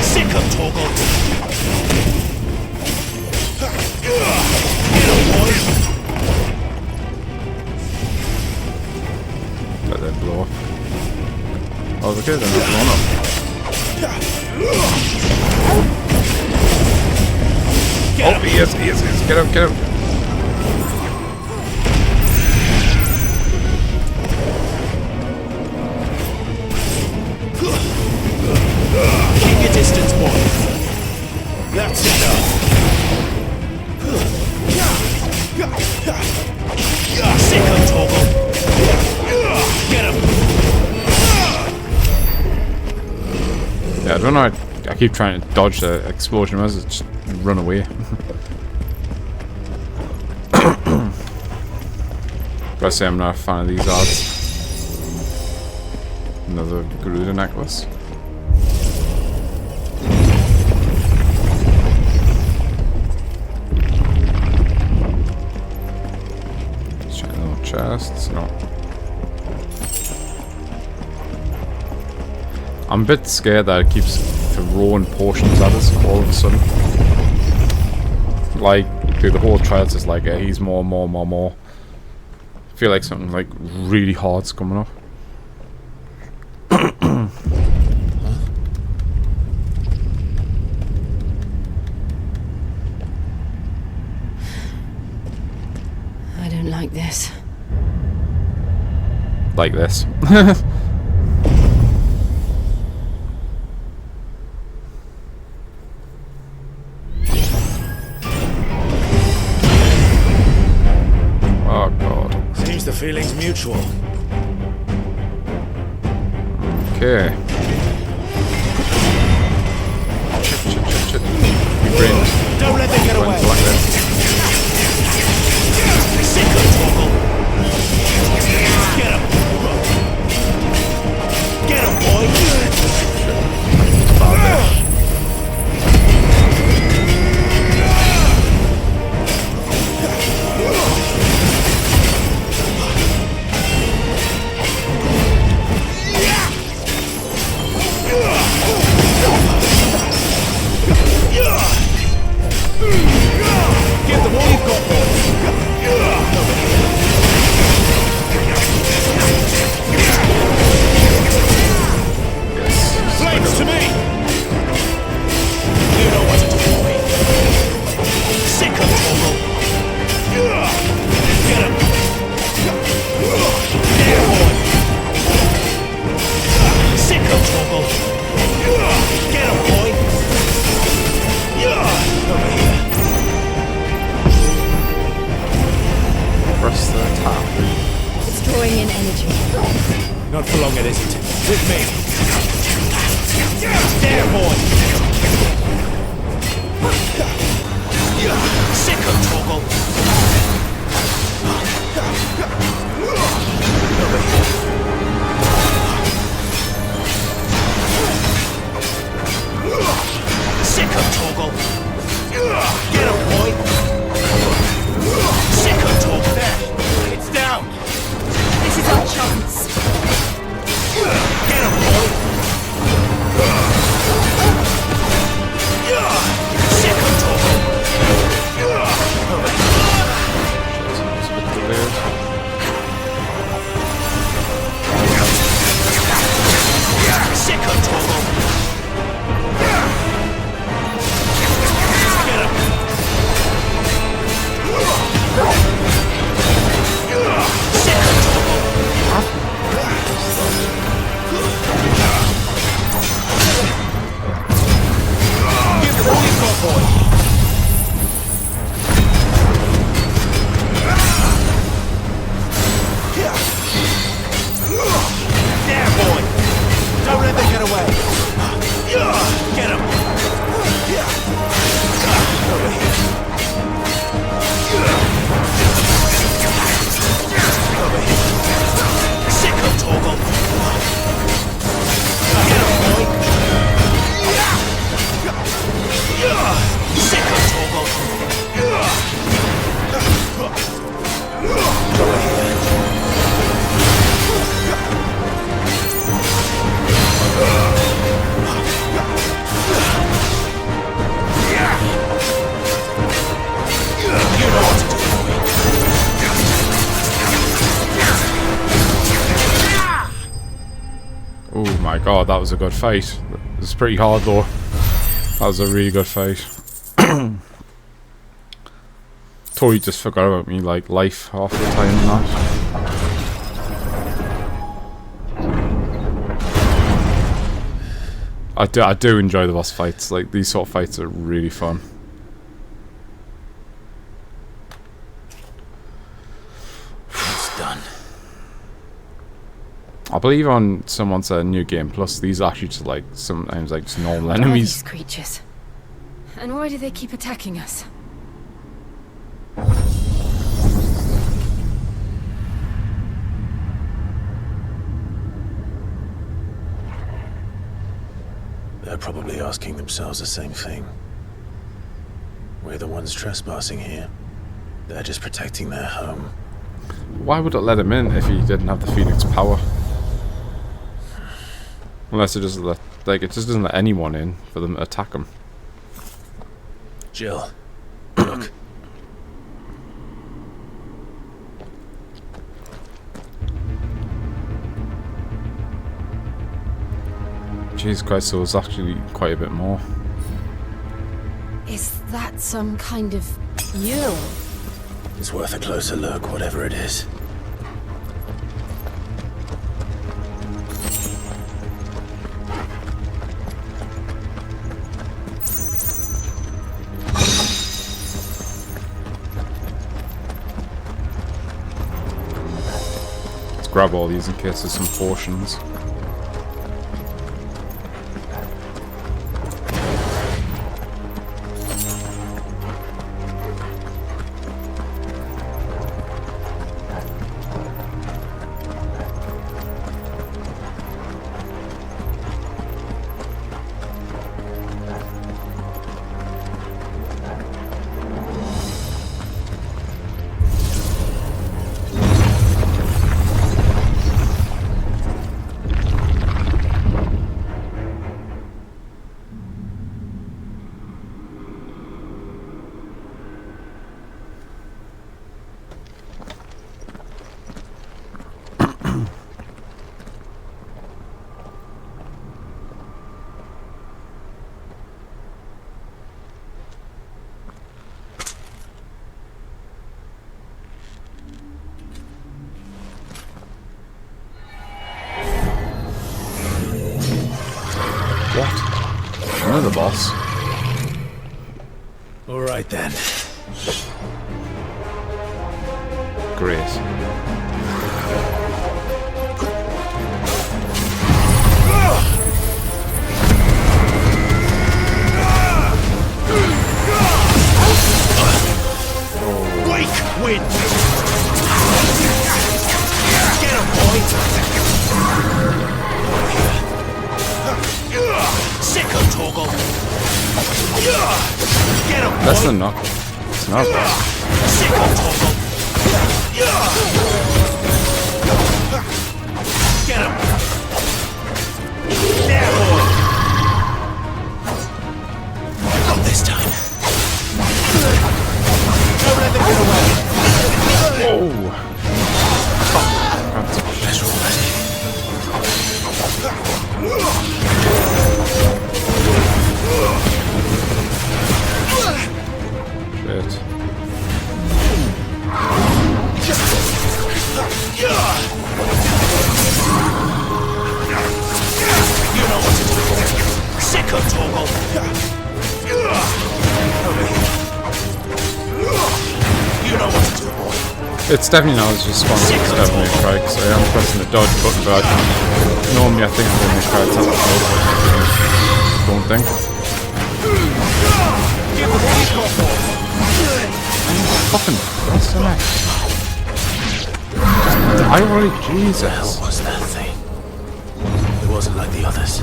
H: Sick of Toggle. Get him, boy.
A: Let that blow up. Oh, okay, they're not blown up.
H: Get him.
A: He is. Get him.
H: Keep your distance, boy. That's enough. Sick of Toggle. Get him.
A: Yeah, I don't know. I keep trying to dodge the explosion as it just run away. Gotta say, I'm not a fan of these odds. Another Garuda necklace. Just checking little chests. No. I'm a bit scared that it keeps throwing potions at us all of a sudden. Like, through the whole trial, it's just like, he's more. I feel like something like really hard's coming up.
N: I don't like this.
A: Like this. Oh god.
H: Seems the feeling's mutual.
A: Okay. Shit. Be brave.
H: Don't let them get away.
A: Like that.
H: Sick of Toggle. Get him. Get him, boy.
A: About there.
H: Give them all you've got, boy. Flames to me. You know what to do, boy. Sick of Toggle. Get him. There, boy. Sick of Toggle. Get him, boy. Over here.
A: Press the top.
N: It's
I: drawing in energy.
P: Not for long, it isn't. With me. There, boy!
J: Sicko, Torgal! Sicko, Torgal! Get him, boy! Sicko, Torgal! There! It's down!
I: This is our chance.
J: Get him, boy! Sicko, Torgal! Sicko, Torgal! Get him! Sicko, Torgal! Give him all you've got, boy! There, boy! Don't let them get away! Get him! Sicko, Torgal! Get him, boy! Sicko, Torgal! You know what to do, boy.
A: Oh my god, that was a good fight. It was pretty hard though. That was a really good fight. Totally just forgot about me like life half the time and that. I do enjoy the boss fights. Like these sort of fights are really fun.
B: It's done.
A: I believe on someone said New Game Plus, these are actually just like sometimes like just normal
N: What are
A: enemies.
N: these creatures? And why do they keep attacking us?
B: They're probably asking themselves the same thing. We're the ones trespassing here. They're just protecting their home.
A: Why would it let him in if he didn't have the Phoenix power? Unless it just let, like, it just doesn't let anyone in for them to attack him.
B: Jill, look.
A: Jesus Christ, so it's actually quite a bit more.
N: Is that some kind of Yule?
B: It's worth a closer look, whatever it is.
A: Let's grab all these in case there's some portions. Another boss.
B: All right then.
A: Great.
J: win! Get him, boy! Sicko Torgal! Get him, boy!
A: Less than knock. It's not bad.
J: Sicko Torgal! Get him! There, boy! Not this time. Don't let them get away.
A: Whoa!
B: Let's roll that.
A: Shit.
J: You know what to do, boy. Sicko Torgal! You know what to do, boy.
A: It's definitely not as responsive as Devil May Cry, because I am pressing the dodge button, but normally I think Devil May Cry is that don't think. Fucking what's the next? I really Jesus.
B: What the hell was that thing? It wasn't like the others.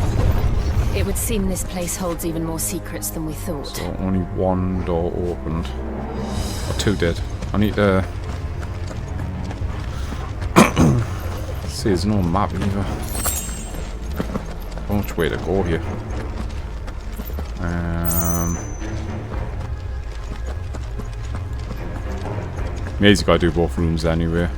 N: It would seem this place holds even more secrets than we thought.
A: So only one door opened. Or two did. I need to see, there's no map either. How much way to go here? Maybe you gotta do both rooms anyway.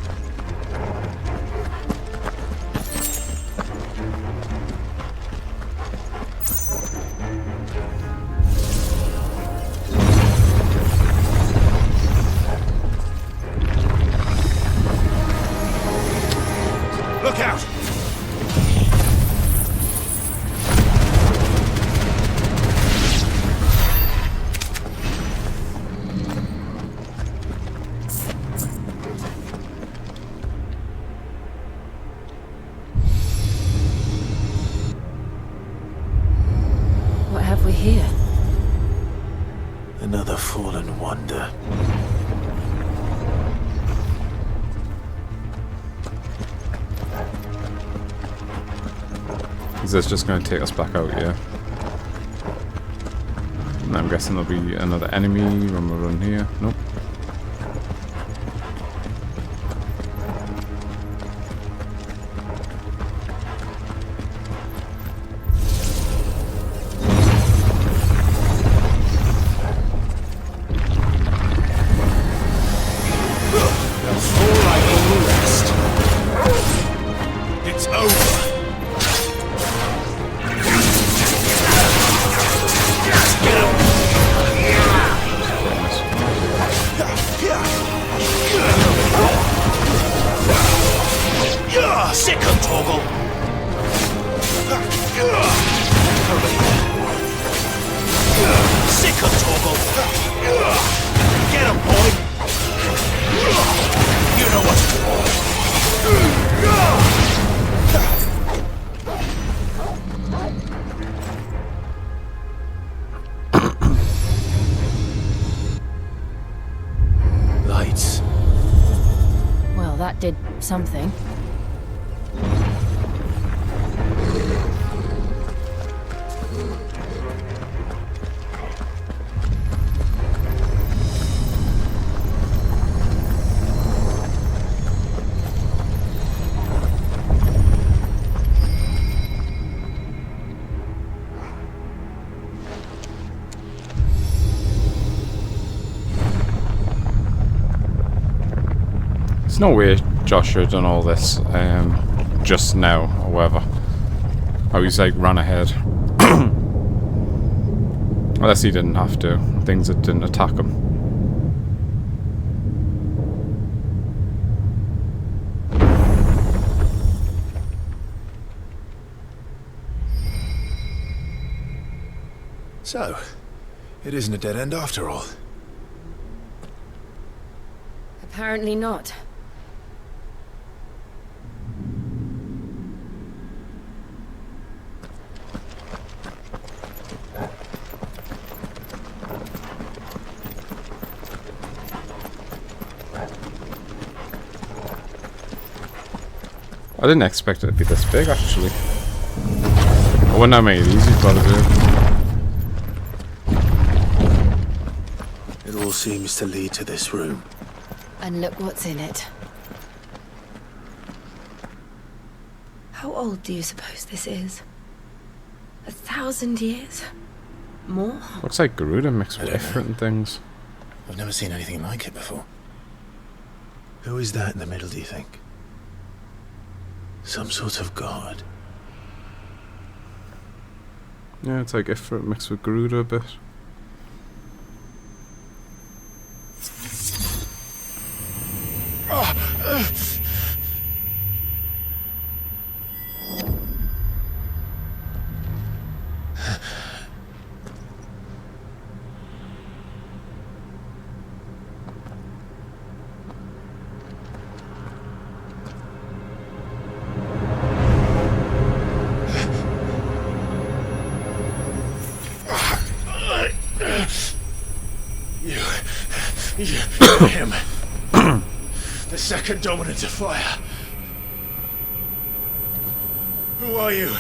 J: Look out!
N: What have we here?
B: Another fallen wonder.
A: Is this just going to take us back out here? And I'm guessing there'll be another enemy when we run here. Nope.
J: It's over. Sicko Torgal! Sicko Torgal! Get him, boy! You know what to do. Lights.
N: Well, that did something.
A: There's no way Joshua had done all this just now, or whatever. Oh, he's like ran ahead. Unless he didn't have to. Things that didn't attack him.
H: So, it isn't a dead end after all.
N: Apparently not.
A: I didn't expect it to be this big, actually. I wouldn't have made it easy for it to do.
B: It all seems to lead to this room.
N: And look what's in it. How old do you suppose this is? 1,000 years? More?
A: Looks like Garuda mixed with different things.
B: I've never seen anything like it before. Who is that in the middle, do you think? Some sort of god?
A: Yeah, it's like Ifrit mixed with Garuda a bit.
H: Him. The second dominant of fire. Who are you?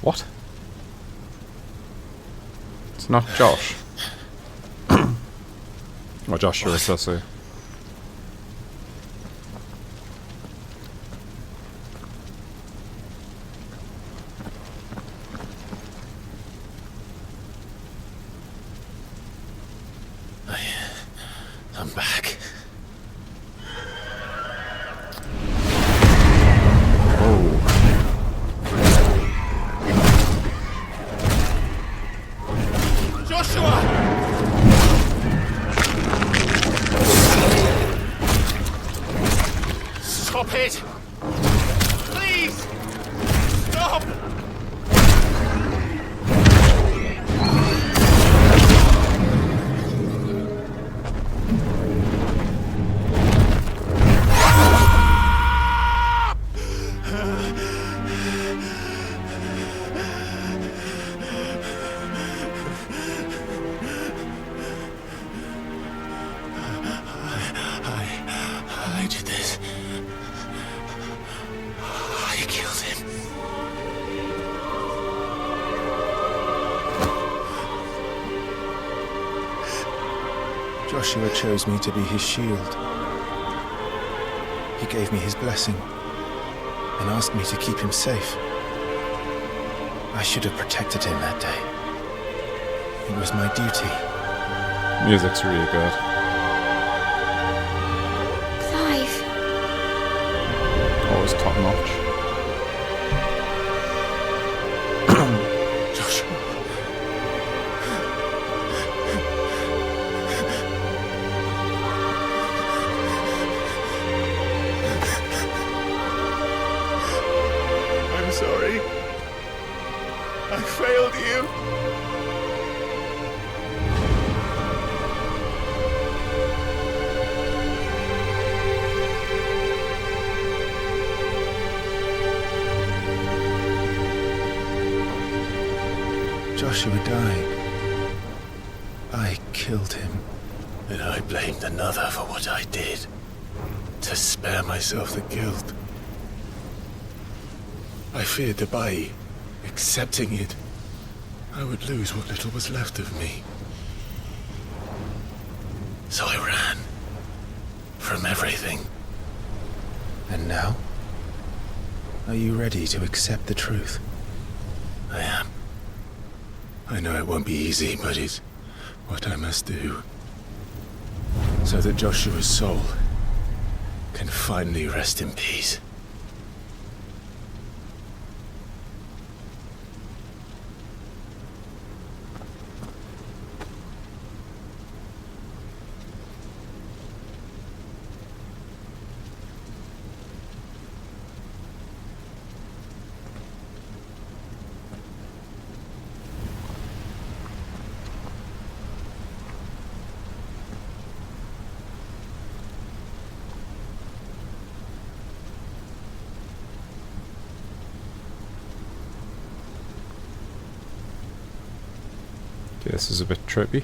A: What? It's not Josh. Or Joshua, as I say.
B: I'm back.
H: Stop it! Please! Stop! I did this. I killed him.
B: Joshua chose me to be his shield. He gave me his blessing and asked me to keep him safe. I should have protected him that day. It was my duty.
A: Music's really good.
N: Clive.
A: Always top notch.
B: Joshua.
H: I'm sorry. I failed you.
B: Joshua died. I killed him. And I blamed another for what I did. To spare myself the guilt. I feared that by accepting it, I would lose what little was left of me. So I ran. From everything. And now? Are you ready to accept the truth? I am. I know it won't be easy, but it's what I must do. So that Joshua's soul can finally rest in peace.
A: Okay, this is a bit trippy.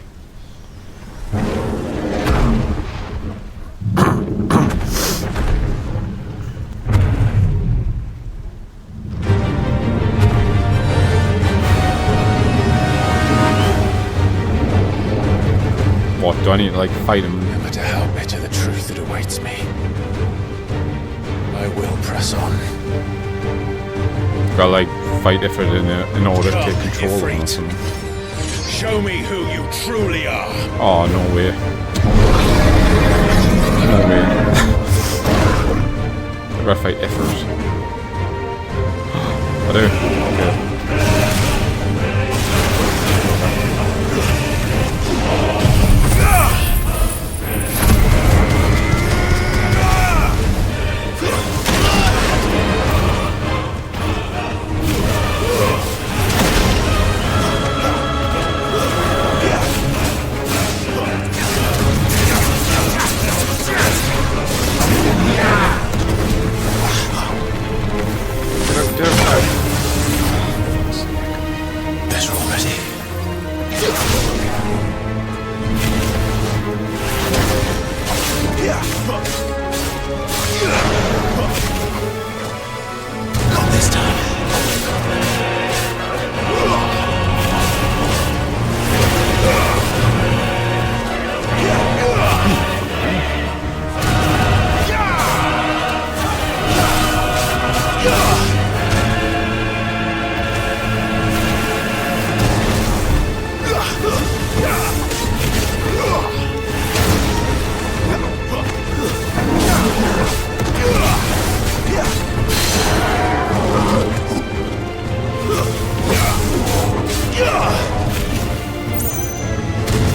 A: What, do I need to like fight him?
B: No matter how bitter the truth that awaits me, I will press on.
A: Gotta like fight Ifrit in order to take control of him or something.
F: Show me who you truly are.
A: Oh, no way. No way. I gotta fight Ifrit. I do. Okay.
B: Better already. Not this time.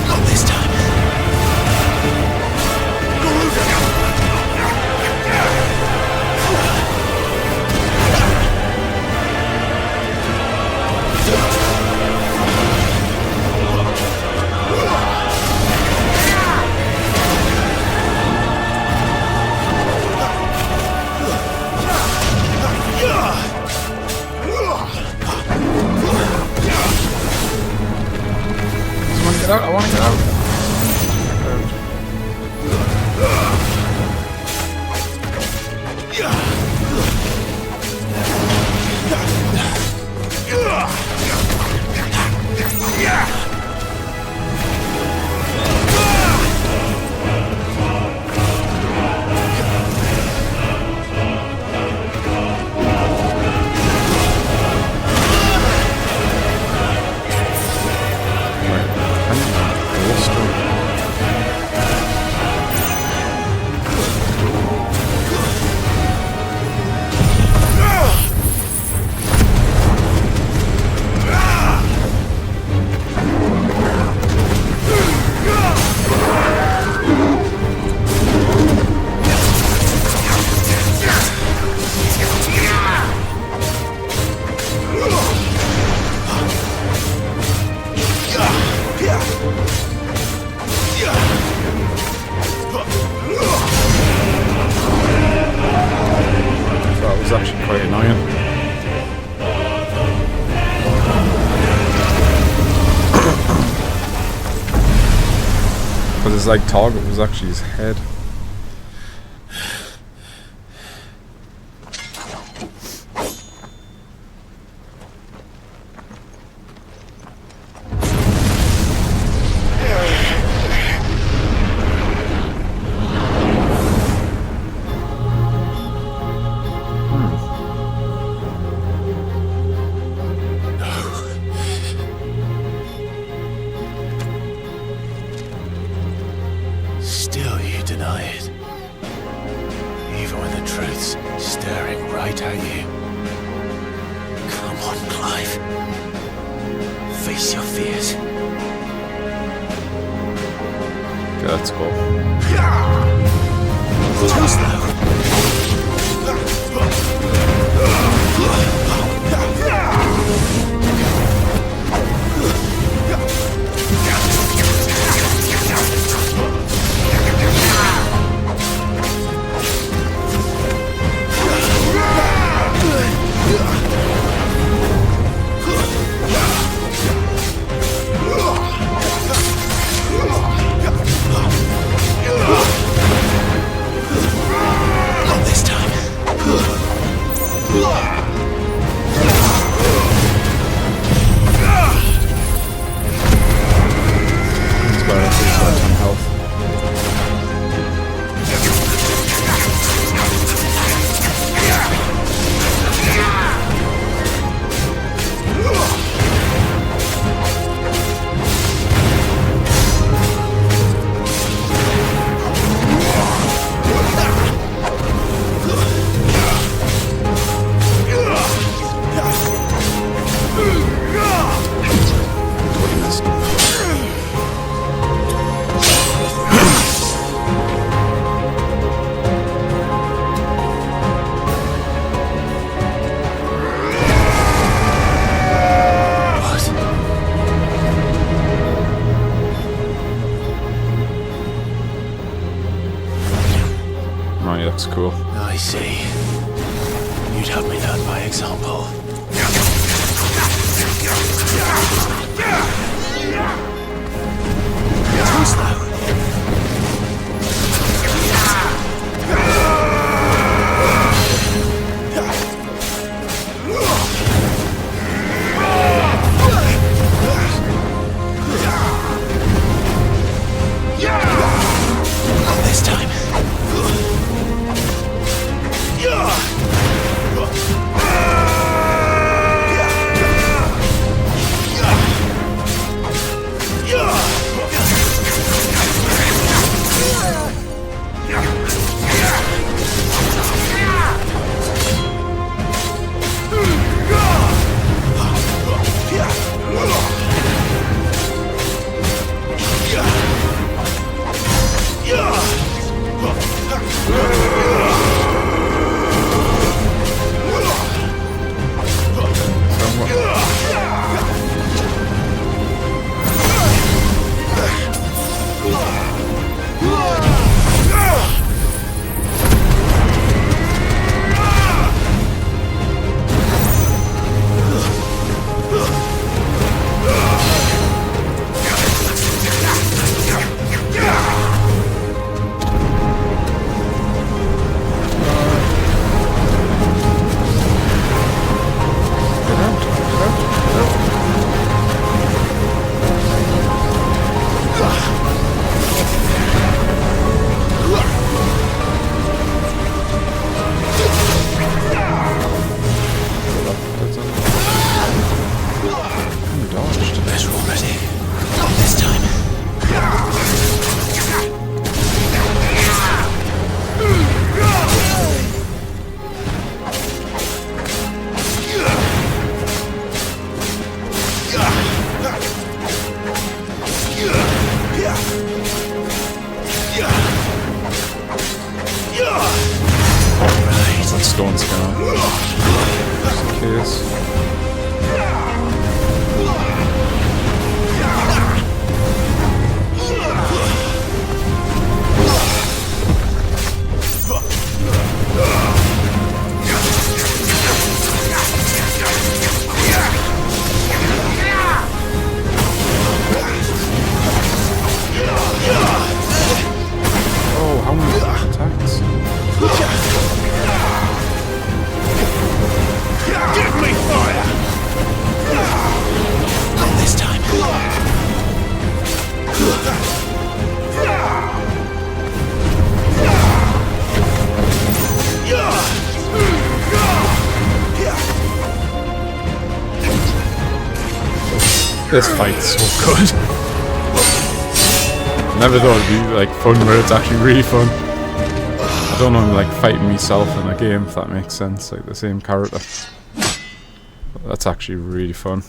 B: Not this time.
A: I want to get out. That was actually quite annoying. Because his like target was actually his head.
B: Still you deny it. Even when the truth's staring right at you. Come on, Clive. Face your fears.
A: Okay, let's go.
B: Too slow.
A: looks cool.
B: I see. You'd have me learn by example. Who's that? This time.
A: Stone's gone. Just in case. Oh, how many attacks?
F: Give me fire!
B: Not this time.
A: This fight's so good. Never thought it'd be like fun, but it's actually really fun. I don't know, I'm like fighting myself in a game, if that makes sense, like the same character. But that's actually really fun.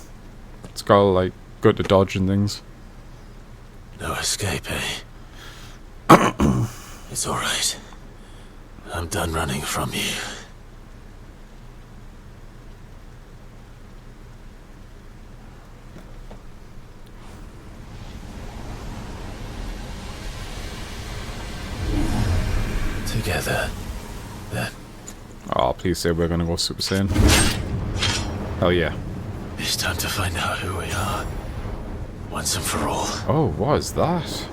A: It's got like good to dodge and things.
B: No escape, eh? It's alright. I'm done running from you. Together, then.
A: Oh, please say we're gonna go Super Saiyan. Hell yeah.
B: It's time to find out who we are. Once and for all.
A: Oh, what is that?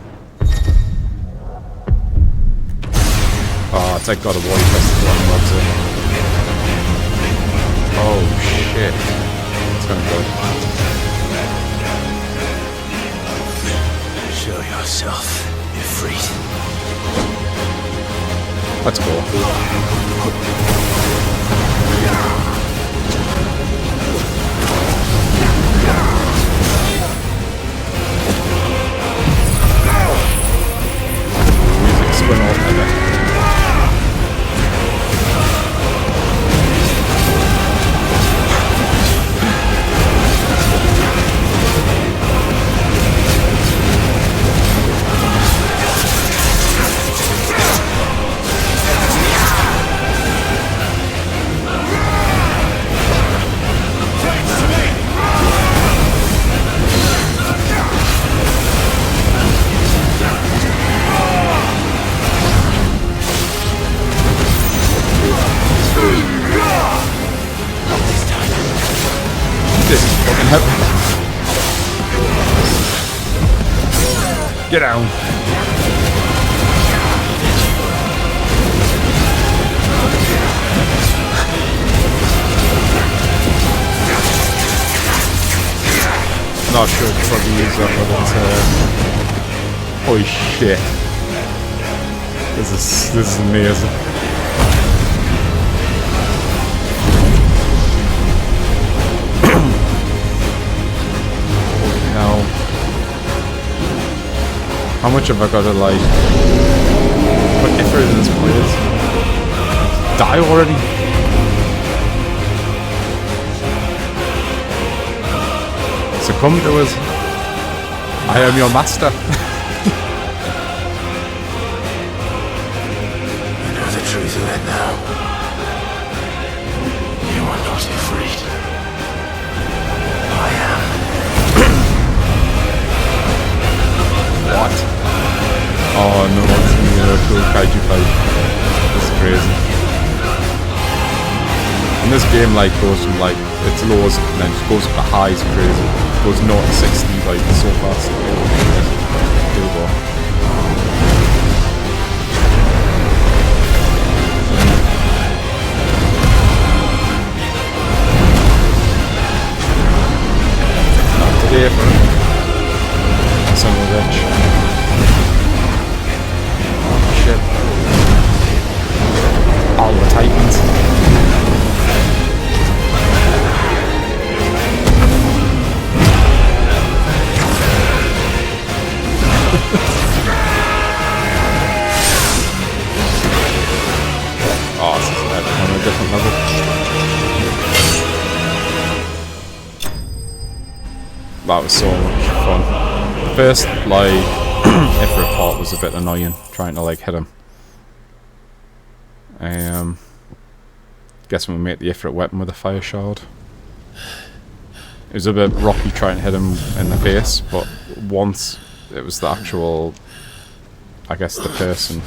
A: Oh, it's like God of War Festival on mods in. Oh shit. It's gonna go.
B: Show yourself, Ifrit.
A: Let's go. Music's going all together. Get down. Not sure if it's probably use that, but it's holy shit. This is amazing. Holy hell. How much have I got to like put effort in this place? Die already? Succumb to us. I am your master.
B: You know the truth of it now. You are not afraid. I am.
A: What? Oh no, it's a cool kaiju fight. This is crazy. And this game like goes from like its lows and then just goes up to highs crazy. It goes 0 to 60 like so fast. Here we go. Today for son of a bitch. Oh shit. All the Titans. Oh, this is on a different level. That was so much fun. The first, like, Ifrit part was a bit annoying, trying to, like, hit him. Guess we'll make the Ifrit weapon with a fire shard. It was a bit rocky trying to hit him in the face, but once it was the actual, I guess, the person,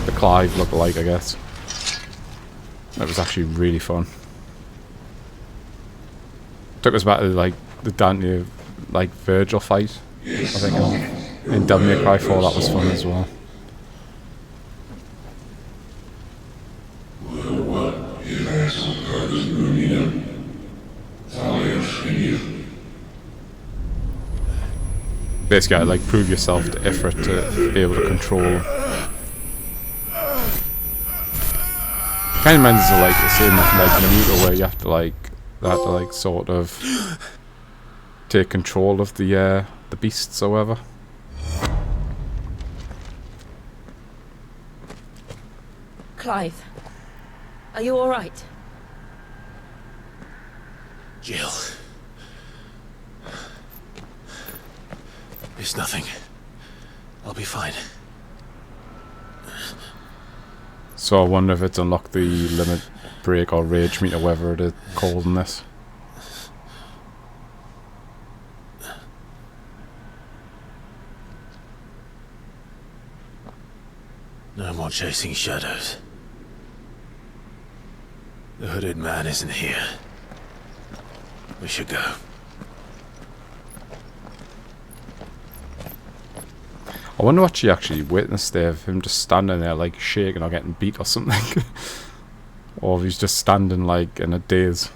A: the Clive look-alike, I guess. It was actually really fun. Took us back to, like, the Dante, like, Virgil fight, I think, in Devil May Cry 4, that was fun as well. Basically, like, prove yourself to Ifrit to be able to control him. Kind of reminds me of, like, the same like Naruto, where you have to, like, sort of take control of the beasts or whatever.
G: Clive, are you all right?
B: Jill. It's nothing. I'll be fine.
A: So I wonder if it's unlocked the limit break or rage meter, whatever it is called in this.
B: No more chasing shadows. The hooded man isn't here. We should go.
A: I wonder what she actually witnessed there, of him just standing there like shaking or getting beat or something. Or if he's just standing like in a daze.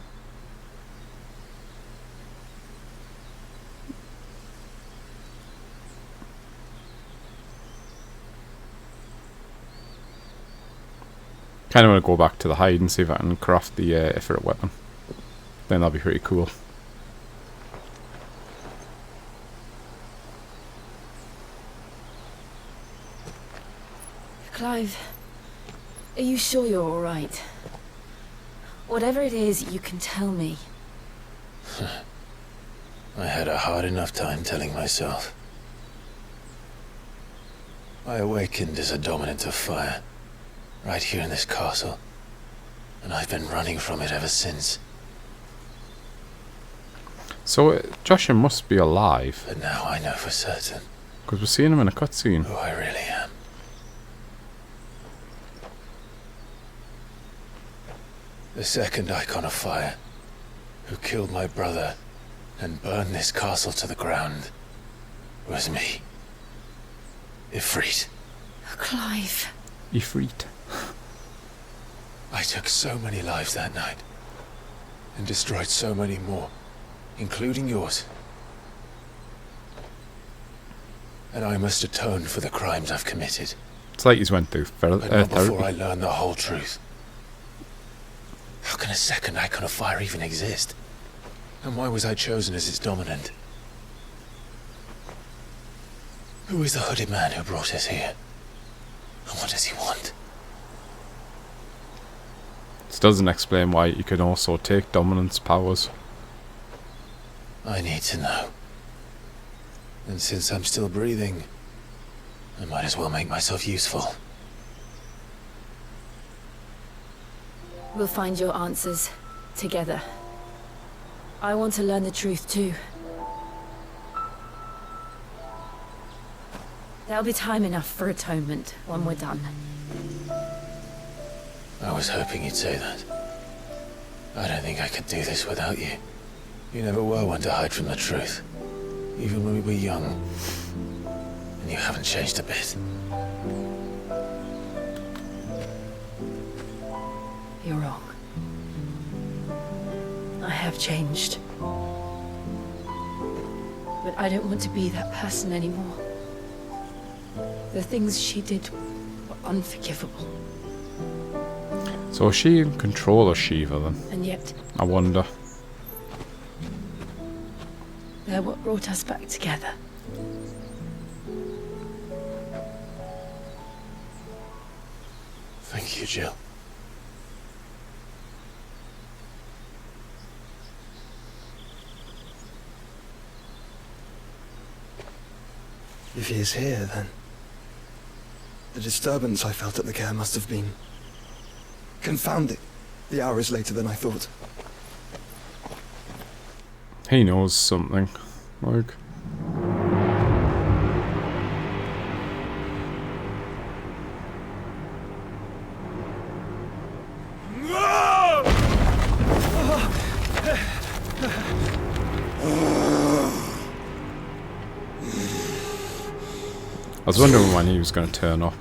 A: Kind of want to go back to the hide and see if I can craft the Ifrit weapon. Then that'll be pretty cool.
G: Clive, are you sure you're all right? Whatever it is, you can tell me.
B: I had a hard enough time telling myself. I awakened as a dominant of fire, right here in this castle, and I've been running from it ever since.
A: So Joshua must be alive.
B: But now I know for certain.
A: Because we're seeing him in a cutscene.
B: Who I really am. The second icon of fire, who killed my brother and burned this castle to the ground, was me. Ifrit.
G: Clive.
A: Ifrit.
B: I took so many lives that night. And destroyed so many more. Including yours. And I must atone for the crimes I've committed.
A: It's like he's went through
B: But not before
A: therapy.
B: I learn the whole truth. How can a second icon of fire even exist? And why was I chosen as its dominant? Who is the hooded man who brought us here? And what does he want?
A: This doesn't explain why you can also take dominance powers.
B: I need to know. And since I'm still breathing, I might as well make myself useful.
N: We'll find your answers together. I want to learn the truth too. There'll be time enough for atonement when we're done.
B: I was hoping you'd say that. I don't think I could do this without you. You never were one to hide from the truth. Even when we were young. And you haven't changed a bit.
G: You're wrong. I have changed. But I don't want to be that person anymore. The things she did were unforgivable.
A: So is she in control of Shiva then?
G: And yet,
A: I wonder.
G: they're what brought us back together.
B: Thank you, Jill.
Q: If he is here, then the disturbance I felt at the care must have been confounding. The hour is later than I thought.
A: He knows something. Like. I was wondering when he was going to turn up.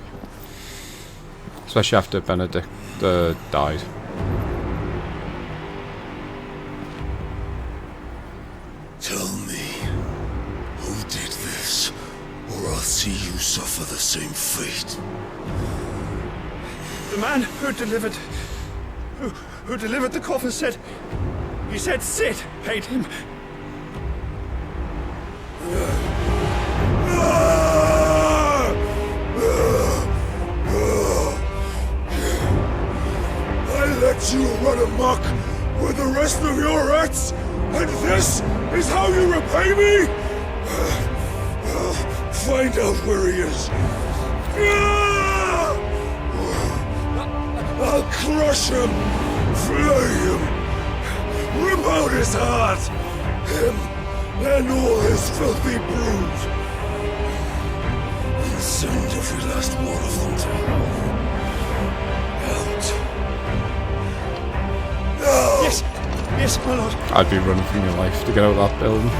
A: Especially after Benedict died.
H: Tell me, who did this, or I'll see you suffer the same fate.
Q: The man who delivered the coffin said, he said Sid paid him.
H: I let you run amok with the rest of your rats, and this is how you repay me? Find out where he is. I'll crush him, flay him, rip out his heart, him and all his filthy brood, and send every last one of them to hell. Out. Now!
Q: Yes, yes, my lord.
A: I'd be running from your life to get out of that building.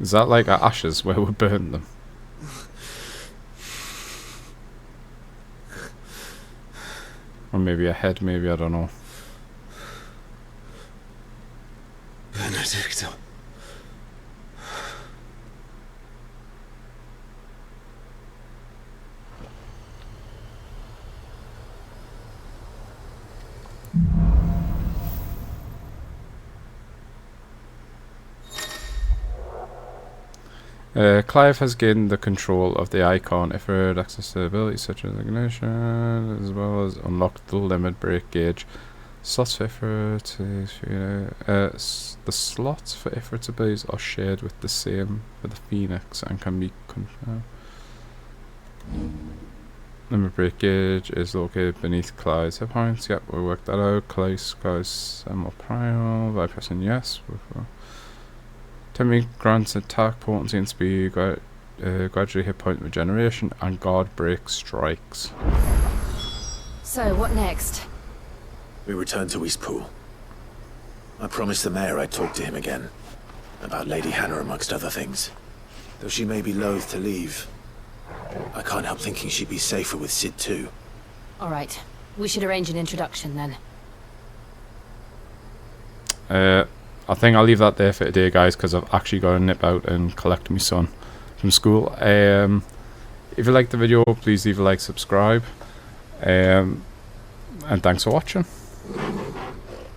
A: Is that like our ashes where we burned them? Or maybe a head, maybe, I don't know.
H: Benedicta.
A: Clive has gained the control of the icon. Ifrit access to abilities such as ignition, as well as unlocked the limit break gauge. Slots for Ifrit the slots for Ifrit's abilities are shared with the same for the Phoenix and can be controlled. Limit break gauge is located beneath Clive's hit points. Yep, we worked that out. Clive's more primal by pressing yes. Timmy grants attack potency and speed, gradually hit point regeneration, and guard break strikes.
N: So, what next?
B: We return to Eastpool. I promised the mayor I'd talk to him again. About Lady Hannah amongst other things. Though she may be loath to leave, I can't help thinking she'd be safer with Sid too.
N: Alright, we should arrange an introduction then.
A: I think I'll leave that there for today, guys, because I've actually got to nip out and collect my son from school. If you liked the video, please leave a like, subscribe, and thanks for watching.